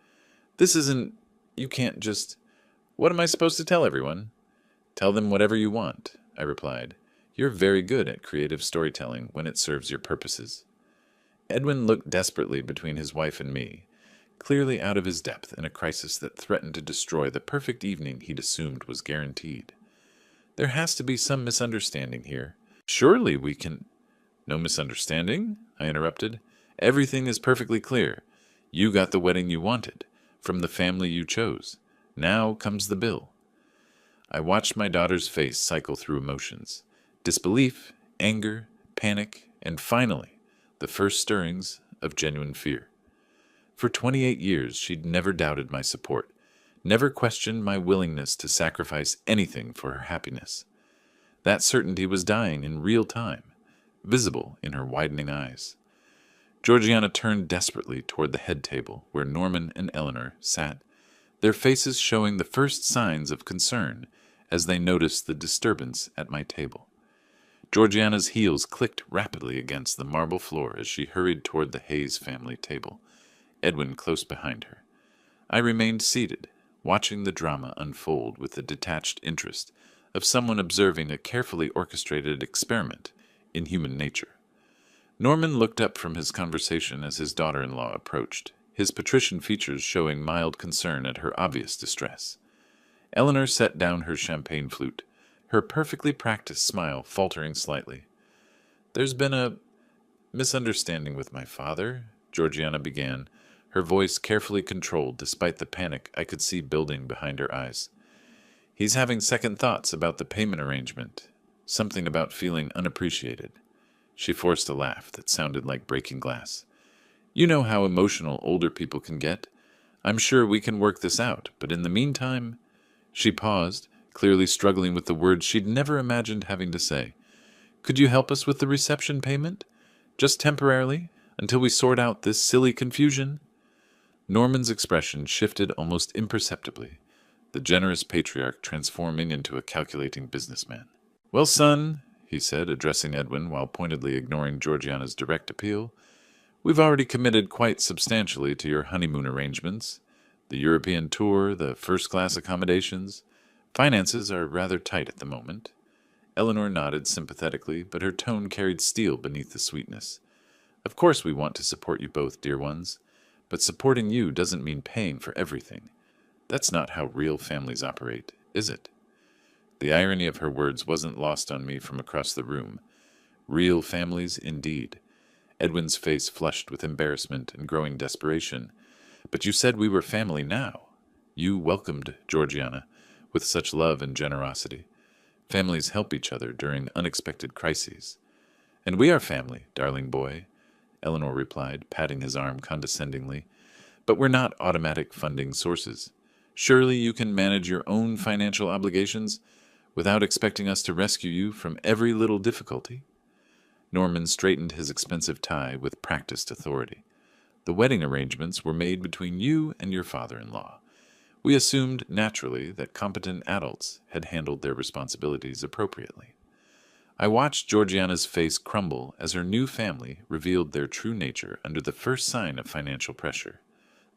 This isn't... You can't just... What am I supposed to tell everyone? Tell them whatever you want, I replied. You're very good at creative storytelling when it serves your purposes. Edwin looked desperately between his wife and me, clearly out of his depth in a crisis that threatened to destroy the perfect evening he'd assumed was guaranteed. There has to be some misunderstanding here. Surely we can... No misunderstanding? I interrupted. Everything is perfectly clear. You got the wedding you wanted, from the family you chose. Now comes the bill. I watched my daughter's face cycle through emotions: disbelief, anger, panic, and finally, the first stirrings of genuine fear. For 28 years, she'd never doubted my support, never questioned my willingness to sacrifice anything for her happiness. That certainty was dying in real time, visible in her widening eyes. Georgiana turned desperately toward the head table where Norman and Eleanor sat, their faces showing the first signs of concern as they noticed the disturbance at my table. Georgiana's heels clicked rapidly against the marble floor as she hurried toward the Hayes family table, Edwin close behind her. I remained seated, watching the drama unfold with the detached interest of someone observing a carefully orchestrated experiment in human nature. Norman looked up from his conversation as his daughter-in-law approached, his patrician features showing mild concern at her obvious distress. Eleanor set down her champagne flute, her perfectly practiced smile faltering slightly. "There's been a misunderstanding with my father," Georgiana began, her voice carefully controlled despite the panic I could see building behind her eyes. "He's having second thoughts about the payment arrangement, something about feeling unappreciated." She forced a laugh that sounded like breaking glass. "You know how emotional older people can get. I'm sure we can work this out, but in the meantime—" She paused, clearly struggling with the words she'd never imagined having to say. "Could you help us with the reception payment? Just temporarily, until we sort out this silly confusion?" Norman's expression shifted almost imperceptibly, the generous patriarch transforming into a calculating businessman. "Well, son," he said, addressing Edwin while pointedly ignoring Georgiana's direct appeal, "we've already committed quite substantially to your honeymoon arrangements. The European tour, the first-class accommodations. Finances are rather tight at the moment." Eleanor nodded sympathetically, but her tone carried steel beneath the sweetness. "Of course we want to support you both, dear ones, but supporting you doesn't mean paying for everything. That's not how real families operate, is it?" The irony of her words wasn't lost on me from across the room. Real families, indeed. Edwin's face flushed with embarrassment and growing desperation. "But you said we were family now." You welcomed Georgiana with such love and generosity. Families help each other during unexpected crises. "And we are family, darling boy," Eleanor replied, patting his arm condescendingly. "But we're not automatic funding sources. Surely you can manage your own financial obligations without expecting us to rescue you from every little difficulty." Norman straightened his expensive tie with practiced authority. "The wedding arrangements were made between you and your father-in-law. We assumed, naturally, that competent adults had handled their responsibilities appropriately." I watched Georgiana's face crumble as her new family revealed their true nature under the first sign of financial pressure.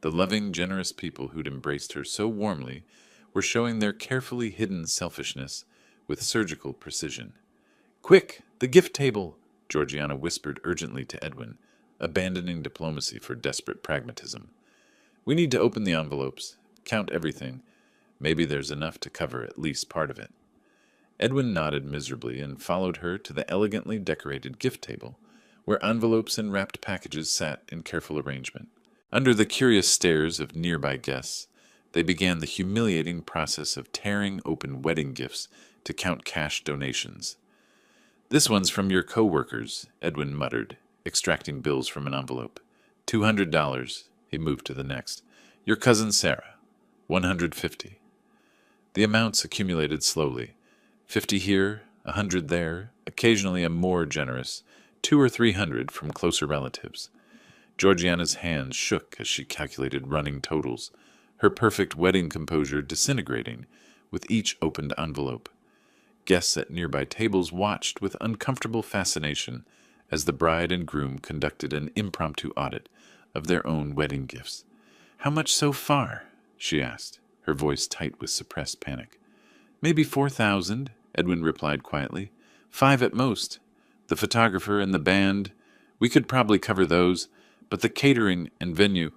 The loving, generous people who'd embraced her so warmly were showing their carefully hidden selfishness with surgical precision. "Quick, the gift table!" Georgiana whispered urgently to Edwin, abandoning diplomacy for desperate pragmatism. "We need to open the envelopes, count everything. Maybe there's enough to cover at least part of it." Edwin nodded miserably and followed her to the elegantly decorated gift table, where envelopes and wrapped packages sat in careful arrangement. Under the curious stares of nearby guests, they began the humiliating process of tearing open wedding gifts to count cash donations. "This one's from your co-workers," Edwin muttered, extracting bills from an envelope. $200. He moved to the next. "Your cousin Sarah. $150. The amounts accumulated slowly. 50 here, 100 there, occasionally a more generous, 200 or 300 from closer relatives. Georgiana's hands shook as she calculated running totals, her perfect wedding composure disintegrating with each opened envelope. Guests at nearby tables watched with uncomfortable fascination as the bride and groom conducted an impromptu audit of their own wedding gifts. "How much so far?" she asked, her voice tight with suppressed panic. "Maybe 4,000, Edwin replied quietly. 5 at most. The photographer and the band, we could probably cover those, but the catering and venue—"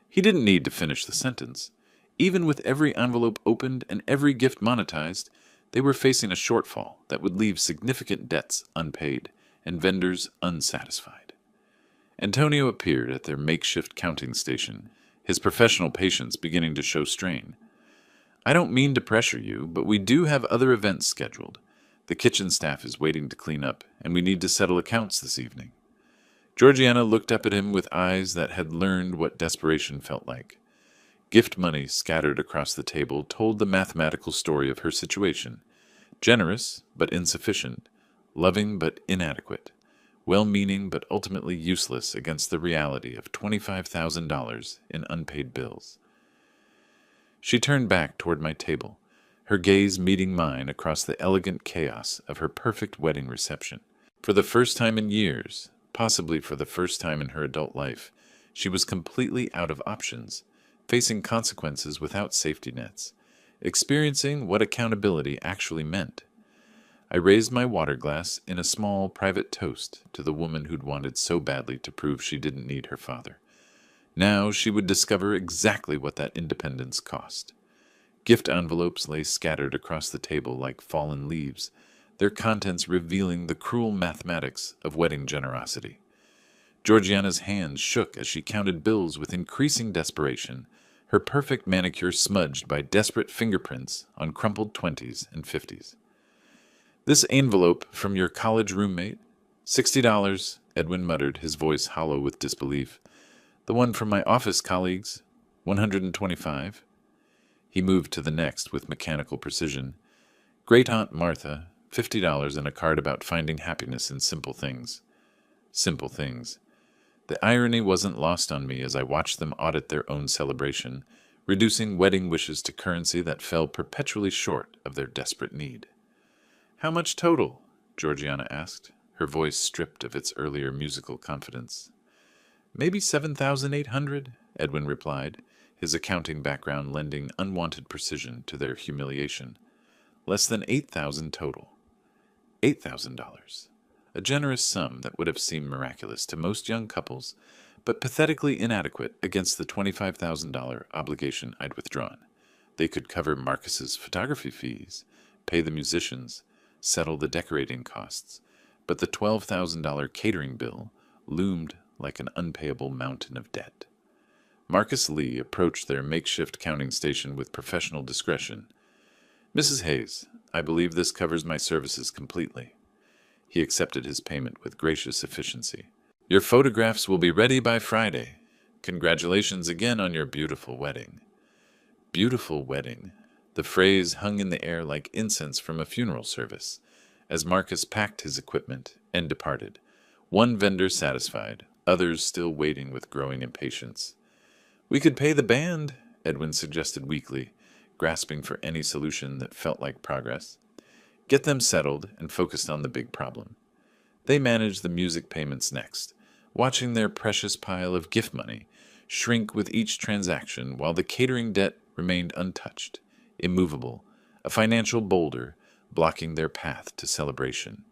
He didn't need to finish the sentence. Even with every envelope opened and every gift monetized, they were facing a shortfall that would leave significant debts unpaid and vendors unsatisfied. Antonio appeared at their makeshift counting station, his professional patience beginning to show strain. I don't mean to pressure you, but we do have other events scheduled. The kitchen staff is waiting to clean up, and we need to settle accounts this evening. Georgiana looked up at him with eyes that had learned what desperation felt like. Gift money scattered across the table told the mathematical story of her situation. Generous, but insufficient. Loving, but inadequate. Well-meaning, but ultimately useless against the reality of $25,000 in unpaid bills. She turned back toward my table, her gaze meeting mine across the elegant chaos of her perfect wedding reception. For the first time in years, possibly for the first time in her adult life, she was completely out of options, facing consequences without safety nets, experiencing what accountability actually meant. I raised my water glass in a small private toast to the woman who'd wanted so badly to prove she didn't need her father. Now she would discover exactly what that independence cost. Gift envelopes lay scattered across the table like fallen leaves, their contents revealing the cruel mathematics of wedding generosity. Georgiana's hands shook as she counted bills with increasing desperation, her perfect manicure smudged by desperate fingerprints on crumpled 20s and 50s. "This envelope from your college roommate? $60, Edwin muttered, his voice hollow with disbelief. "The one from my office colleagues? $125. He moved to the next with mechanical precision. "Great Aunt Martha, $50 and a card about finding happiness in simple things." Simple things. The irony wasn't lost on me as I watched them audit their own celebration, reducing wedding wishes to currency that fell perpetually short of their desperate need. "How much total?" Georgiana asked, her voice stripped of its earlier musical confidence. "Maybe 7,800, Edwin replied, his accounting background lending unwanted precision to their humiliation. "Less than 8,000 total." $8,000. A generous sum that would have seemed miraculous to most young couples, but pathetically inadequate against the $25,000 obligation I'd withdrawn. They could cover Marcus's photography fees, pay the musicians, settle the decorating costs, but the $12,000 catering bill loomed like an unpayable mountain of debt. Marcus Lee approached their makeshift counting station with professional discretion. "Mrs. Hayes, I believe this covers my services completely." He accepted his payment with gracious efficiency. "Your photographs will be ready by Friday. Congratulations again on your beautiful wedding." Beautiful wedding. The phrase hung in the air like incense from a funeral service, as Marcus packed his equipment and departed, one vendor satisfied, others still waiting with growing impatience. "We could pay the band," Edwin suggested weakly, grasping for any solution that felt like progress. Get them settled and focused on the big problem. They managed the music payments next, watching their precious pile of gift money shrink with each transaction while the catering debt remained untouched, immovable, a financial boulder blocking their path to celebration.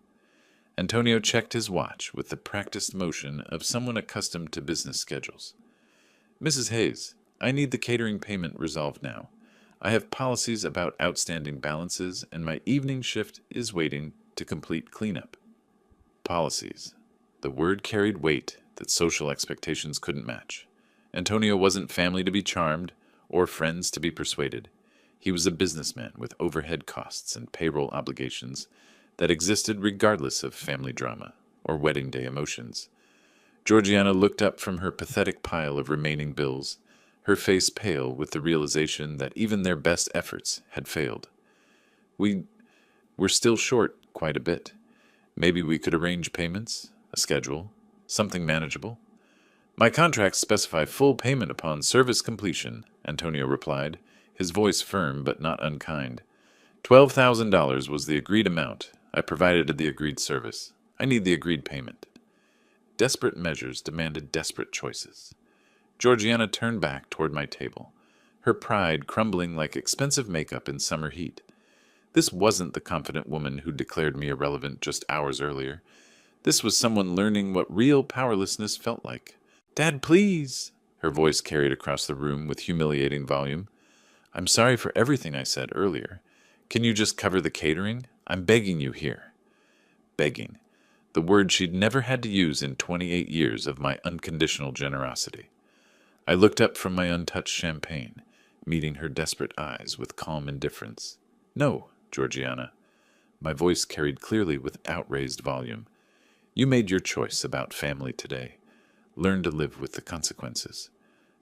Antonio checked his watch with the practiced motion of someone accustomed to business schedules. "Mrs. Hayes, I need the catering payment resolved now. I have policies about outstanding balances, and my evening shift is waiting to complete cleanup." Policies. The word carried weight that social expectations couldn't match. Antonio wasn't family to be charmed, or friends to be persuaded. He was a businessman with overhead costs and payroll obligations that existed regardless of family drama or wedding day emotions. Georgiana looked up from her pathetic pile of remaining bills, her face pale with the realization that even their best efforts had failed. We're still short quite a bit. Maybe we could arrange payments, a schedule, something manageable." "My contracts specify full payment upon service completion," Antonio replied, his voice firm but not unkind. $12,000 was the agreed amount. I provided the agreed service. I need the agreed payment." Desperate measures demanded desperate choices. Georgiana turned back toward my table, her pride crumbling like expensive makeup in summer heat. This wasn't the confident woman who declared me irrelevant just hours earlier. This was someone learning what real powerlessness felt like. "Dad, please!" Her voice carried across the room with humiliating volume. "I'm sorry for everything I said earlier. Can you just cover the catering? I'm begging you here." Begging. The word she'd never had to use in 28 years of my unconditional generosity. I looked up from my untouched champagne, meeting her desperate eyes with calm indifference. "No, Georgiana." My voice carried clearly with outraised volume. "You made your choice about family today. Learn to live with the consequences."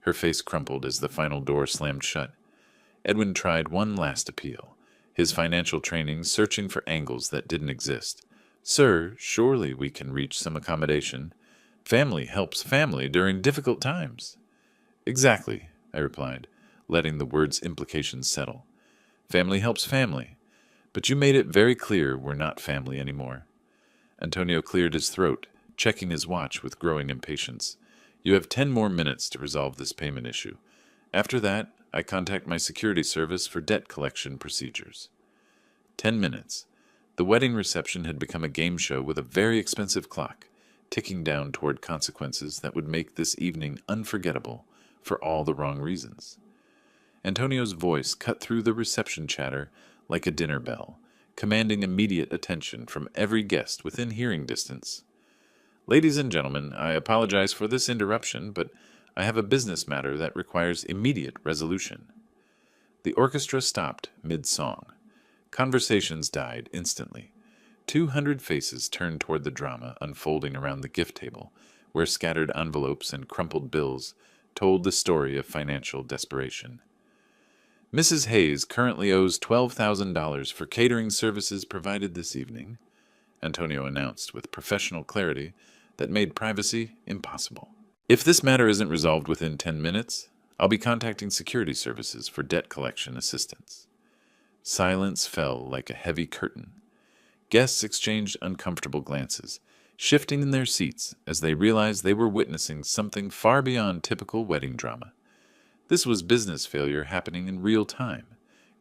Her face crumpled as the final door slammed shut. Edwin tried one last appeal, his financial training searching for angles that didn't exist. "Sir, surely we can reach some accommodation. Family helps family during difficult times." "Exactly," I replied, letting the word's implications settle. "Family helps family. But you made it very clear we're not family anymore." Antonio cleared his throat, checking his watch with growing impatience. "You have 10 more minutes to resolve this payment issue. After that, I contact my security service for debt collection procedures." 10 minutes. The wedding reception had become a game show with a very expensive clock, ticking down toward consequences that would make this evening unforgettable for all the wrong reasons. Antonio's voice cut through the reception chatter like a dinner bell, commanding immediate attention from every guest within hearing distance. "Ladies and gentlemen, I apologize for this interruption, but I have a business matter that requires immediate resolution." The orchestra stopped mid-song. Conversations died instantly. 200 faces turned toward the drama unfolding around the gift table, where scattered envelopes and crumpled bills told the story of financial desperation. "Mrs. Hayes currently owes $12,000 for catering services provided this evening," Antonio announced with professional clarity that made privacy impossible. "If this matter isn't resolved within 10 minutes, I'll be contacting security services for debt collection assistance." Silence fell like a heavy curtain. Guests exchanged uncomfortable glances, shifting in their seats as they realized they were witnessing something far beyond typical wedding drama. This was business failure happening in real time,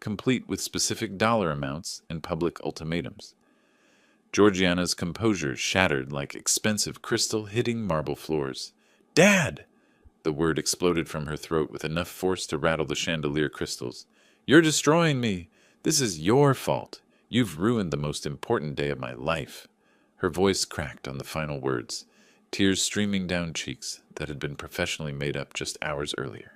complete with specific dollar amounts and public ultimatums. Georgiana's composure shattered like expensive crystal hitting marble floors. "Dad!" The word exploded from her throat with enough force to rattle the chandelier crystals. "You're destroying me! This is your fault! You've ruined the most important day of my life." Her voice cracked on the final words, tears streaming down cheeks that had been professionally made up just hours earlier.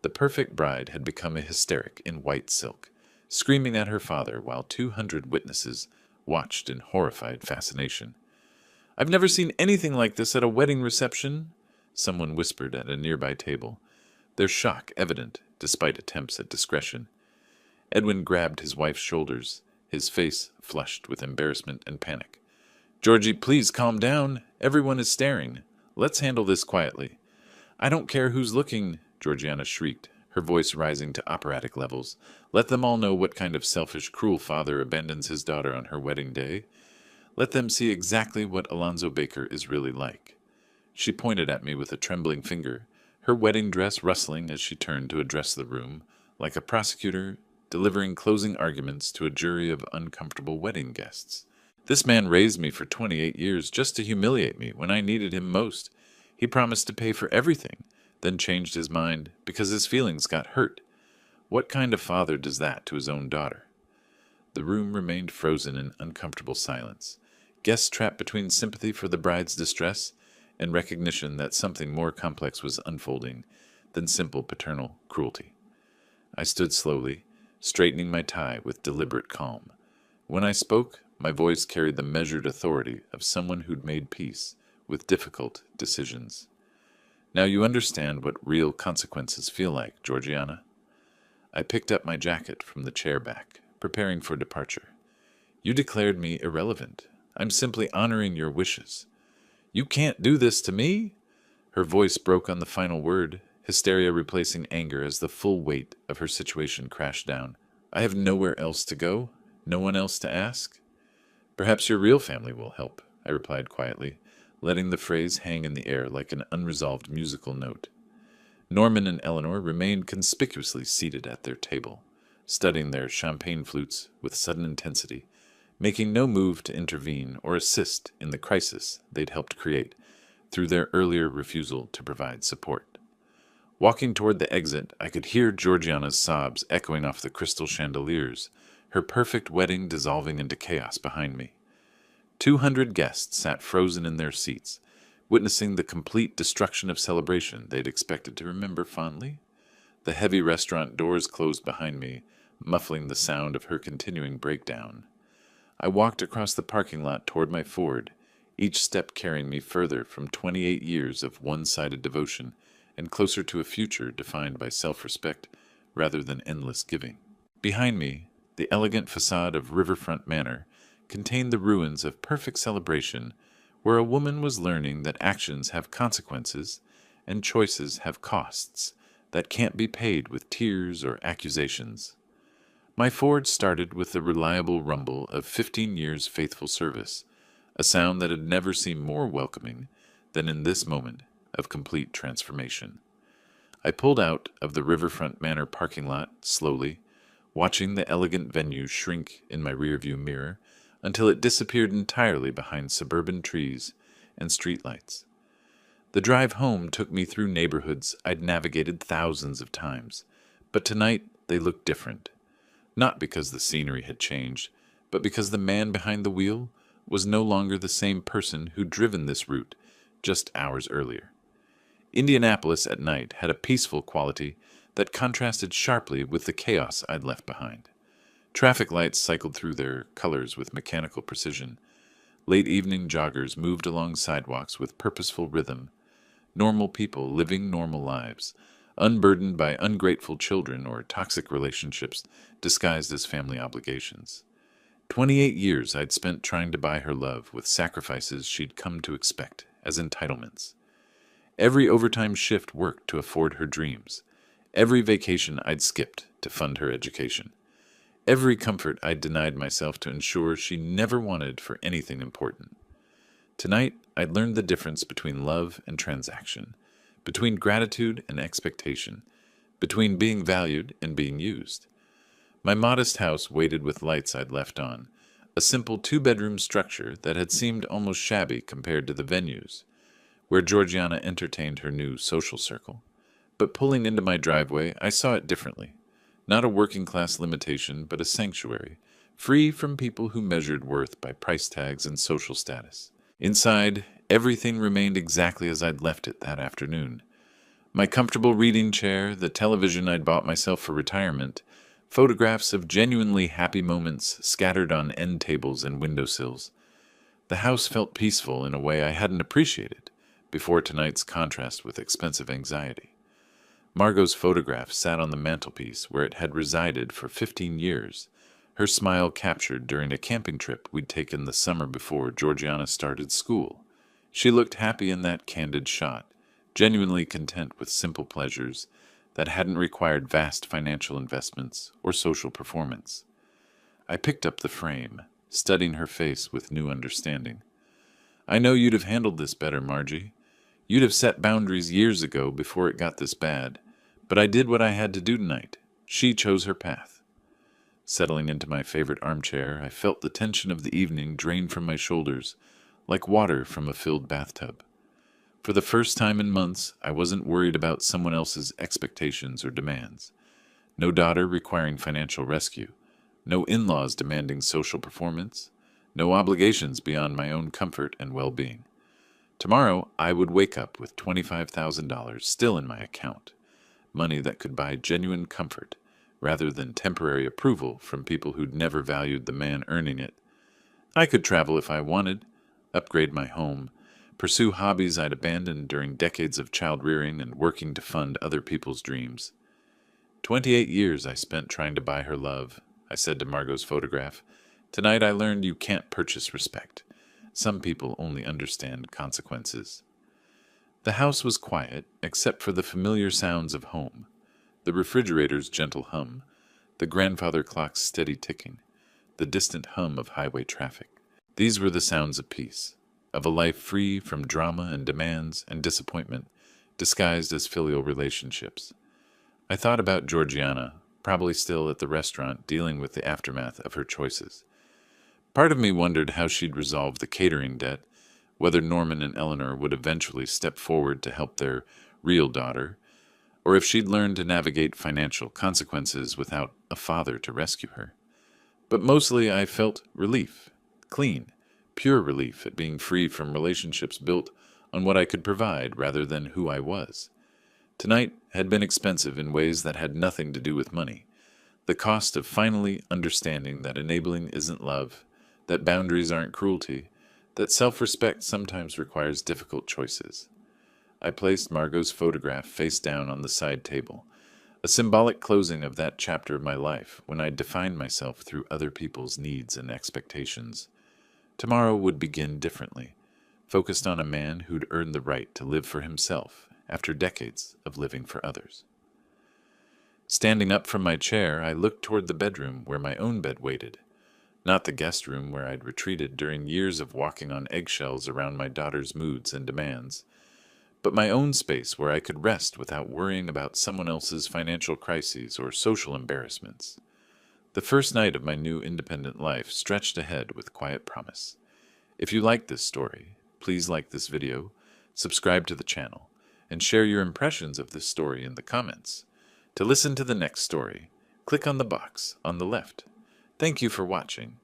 The perfect bride had become a hysteric in white silk, screaming at her father while 200 witnesses watched in horrified fascination. "I've never seen anything like this at a wedding reception," someone whispered at a nearby table, their shock evident despite attempts at discretion. Edwin grabbed his wife's shoulders, his face flushed with embarrassment and panic. "Georgie, please calm down. Everyone is staring. Let's handle this quietly." "I don't care who's looking," Georgiana shrieked, her voice rising to operatic levels. "Let them all know what kind of selfish, cruel father abandons his daughter on her wedding day. Let them see exactly what Alonzo Baker is really like." She pointed at me with a trembling finger, her wedding dress rustling as she turned to address the room, like a prosecutor delivering closing arguments to a jury of uncomfortable wedding guests. "This man raised me for 28 years just to humiliate me when I needed him most. He promised to pay for everything, then changed his mind because his feelings got hurt. What kind of father does that to his own daughter?" The room remained frozen in uncomfortable silence, guests trapped between sympathy for the bride's distress and recognition that something more complex was unfolding than simple paternal cruelty. I stood slowly, straightening my tie with deliberate calm. When I spoke, my voice carried the measured authority of someone who'd made peace with difficult decisions. "Now you understand what real consequences feel like, Georgiana." I picked up my jacket from the chair back, preparing for departure. "You declared me irrelevant. I'm simply honoring your wishes." "You can't do this to me!" Her voice broke on the final word, hysteria replacing anger as the full weight of her situation crashed down. "I have nowhere else to go, no one else to ask." "Perhaps your real family will help," I replied quietly, letting the phrase hang in the air like an unresolved musical note. Norman and Eleanor remained conspicuously seated at their table, studying their champagne flutes with sudden intensity, making no move to intervene or assist in the crisis they'd helped create through their earlier refusal to provide support. Walking toward the exit, I could hear Georgiana's sobs echoing off the crystal chandeliers, her perfect wedding dissolving into chaos behind me. 200 guests sat frozen in their seats, witnessing the complete destruction of celebration they'd expected to remember fondly. The heavy restaurant doors closed behind me, muffling the sound of her continuing breakdown. I walked across the parking lot toward my Ford, each step carrying me further from 28 years of one-sided devotion and closer to a future defined by self-respect rather than endless giving. Behind me, the elegant facade of Riverfront Manor contained the ruins of perfect celebration where a woman was learning that actions have consequences and choices have costs that can't be paid with tears or accusations. My Ford started with the reliable rumble of 15 years' faithful service, a sound that had never seemed more welcoming than in this moment of complete transformation. I pulled out of the Riverfront Manor parking lot slowly, watching the elegant venue shrink in my rearview mirror until it disappeared entirely behind suburban trees and streetlights. The drive home took me through neighborhoods I'd navigated thousands of times, but tonight they looked different. Not because the scenery had changed, but because the man behind the wheel was no longer the same person who'd driven this route just hours earlier. Indianapolis at night had a peaceful quality that contrasted sharply with the chaos I'd left behind. Traffic lights cycled through their colors with mechanical precision. Late evening joggers moved along sidewalks with purposeful rhythm. Normal people living normal lives, unburdened by ungrateful children or toxic relationships disguised as family obligations. 28 years I'd spent trying to buy her love with sacrifices she'd come to expect as entitlements. Every overtime shift worked to afford her dreams. Every vacation I'd skipped to fund her education. Every comfort I'd denied myself to ensure she never wanted for anything important. Tonight, I'd learned the difference between love and transaction, between gratitude and expectation, between being valued and being used. My modest house waited with lights I'd left on, a simple two-bedroom structure that had seemed almost shabby compared to the venues, where Georgiana entertained her new social circle. But pulling into my driveway, I saw it differently. Not a working-class limitation, but a sanctuary, free from people who measured worth by price tags and social status. Inside, everything remained exactly as I'd left it that afternoon. My comfortable reading chair, the television I'd bought myself for retirement, photographs of genuinely happy moments scattered on end tables and windowsills. The house felt peaceful in a way I hadn't appreciated before tonight's contrast with expensive anxiety. Margot's photograph sat on the mantelpiece where it had resided for 15 years, her smile captured during a camping trip we'd taken the summer before Georgiana started school. She looked happy in that candid shot, genuinely content with simple pleasures that hadn't required vast financial investments or social performance. I picked up the frame, studying her face with new understanding. I know you'd have handled this better, Margie. You'd have set boundaries years ago before it got this bad, but I did what I had to do tonight. She chose her path. Settling into my favorite armchair, I felt the tension of the evening drain from my shoulders, like water from a filled bathtub. For the first time in months, I wasn't worried about someone else's expectations or demands. No daughter requiring financial rescue, no in-laws demanding social performance, no obligations beyond my own comfort and well-being. Tomorrow, I would wake up with $25,000 still in my account, money that could buy genuine comfort rather than temporary approval from people who'd never valued the man earning it. I could travel if I wanted, upgrade my home, pursue hobbies I'd abandoned during decades of child-rearing and working to fund other people's dreams. 28 years I spent trying to buy her love, I said to Margot's photograph. Tonight I learned you can't purchase respect. Some people only understand consequences. The house was quiet, except for the familiar sounds of home, the refrigerator's gentle hum, the grandfather clock's steady ticking, the distant hum of highway traffic. These were the sounds of peace, of a life free from drama and demands and disappointment, disguised as filial relationships. I thought about Georgiana, probably still at the restaurant dealing with the aftermath of her choices. Part of me wondered how she'd resolve the catering debt, whether Norman and Eleanor would eventually step forward to help their real daughter, or if she'd learned to navigate financial consequences without a father to rescue her. But mostly I felt relief, clean, pure relief at being free from relationships built on what I could provide rather than who I was. Tonight had been expensive in ways that had nothing to do with money. The cost of finally understanding that enabling isn't love, that boundaries aren't cruelty, that self-respect sometimes requires difficult choices. I placed Margot's photograph face down on the side table, a symbolic closing of that chapter of my life when I defined myself through other people's needs and expectations. Tomorrow would begin differently, focused on a man who'd earned the right to live for himself after decades of living for others. Standing up from my chair, I looked toward the bedroom where my own bed waited, not the guest room where I'd retreated during years of walking on eggshells around my daughter's moods and demands, but my own space where I could rest without worrying about someone else's financial crises or social embarrassments. The first night of my new independent life stretched ahead with quiet promise. If you like this story, please like this video, subscribe to the channel, and share your impressions of this story in the comments. To listen to the next story, click on the box on the left. Thank you for watching,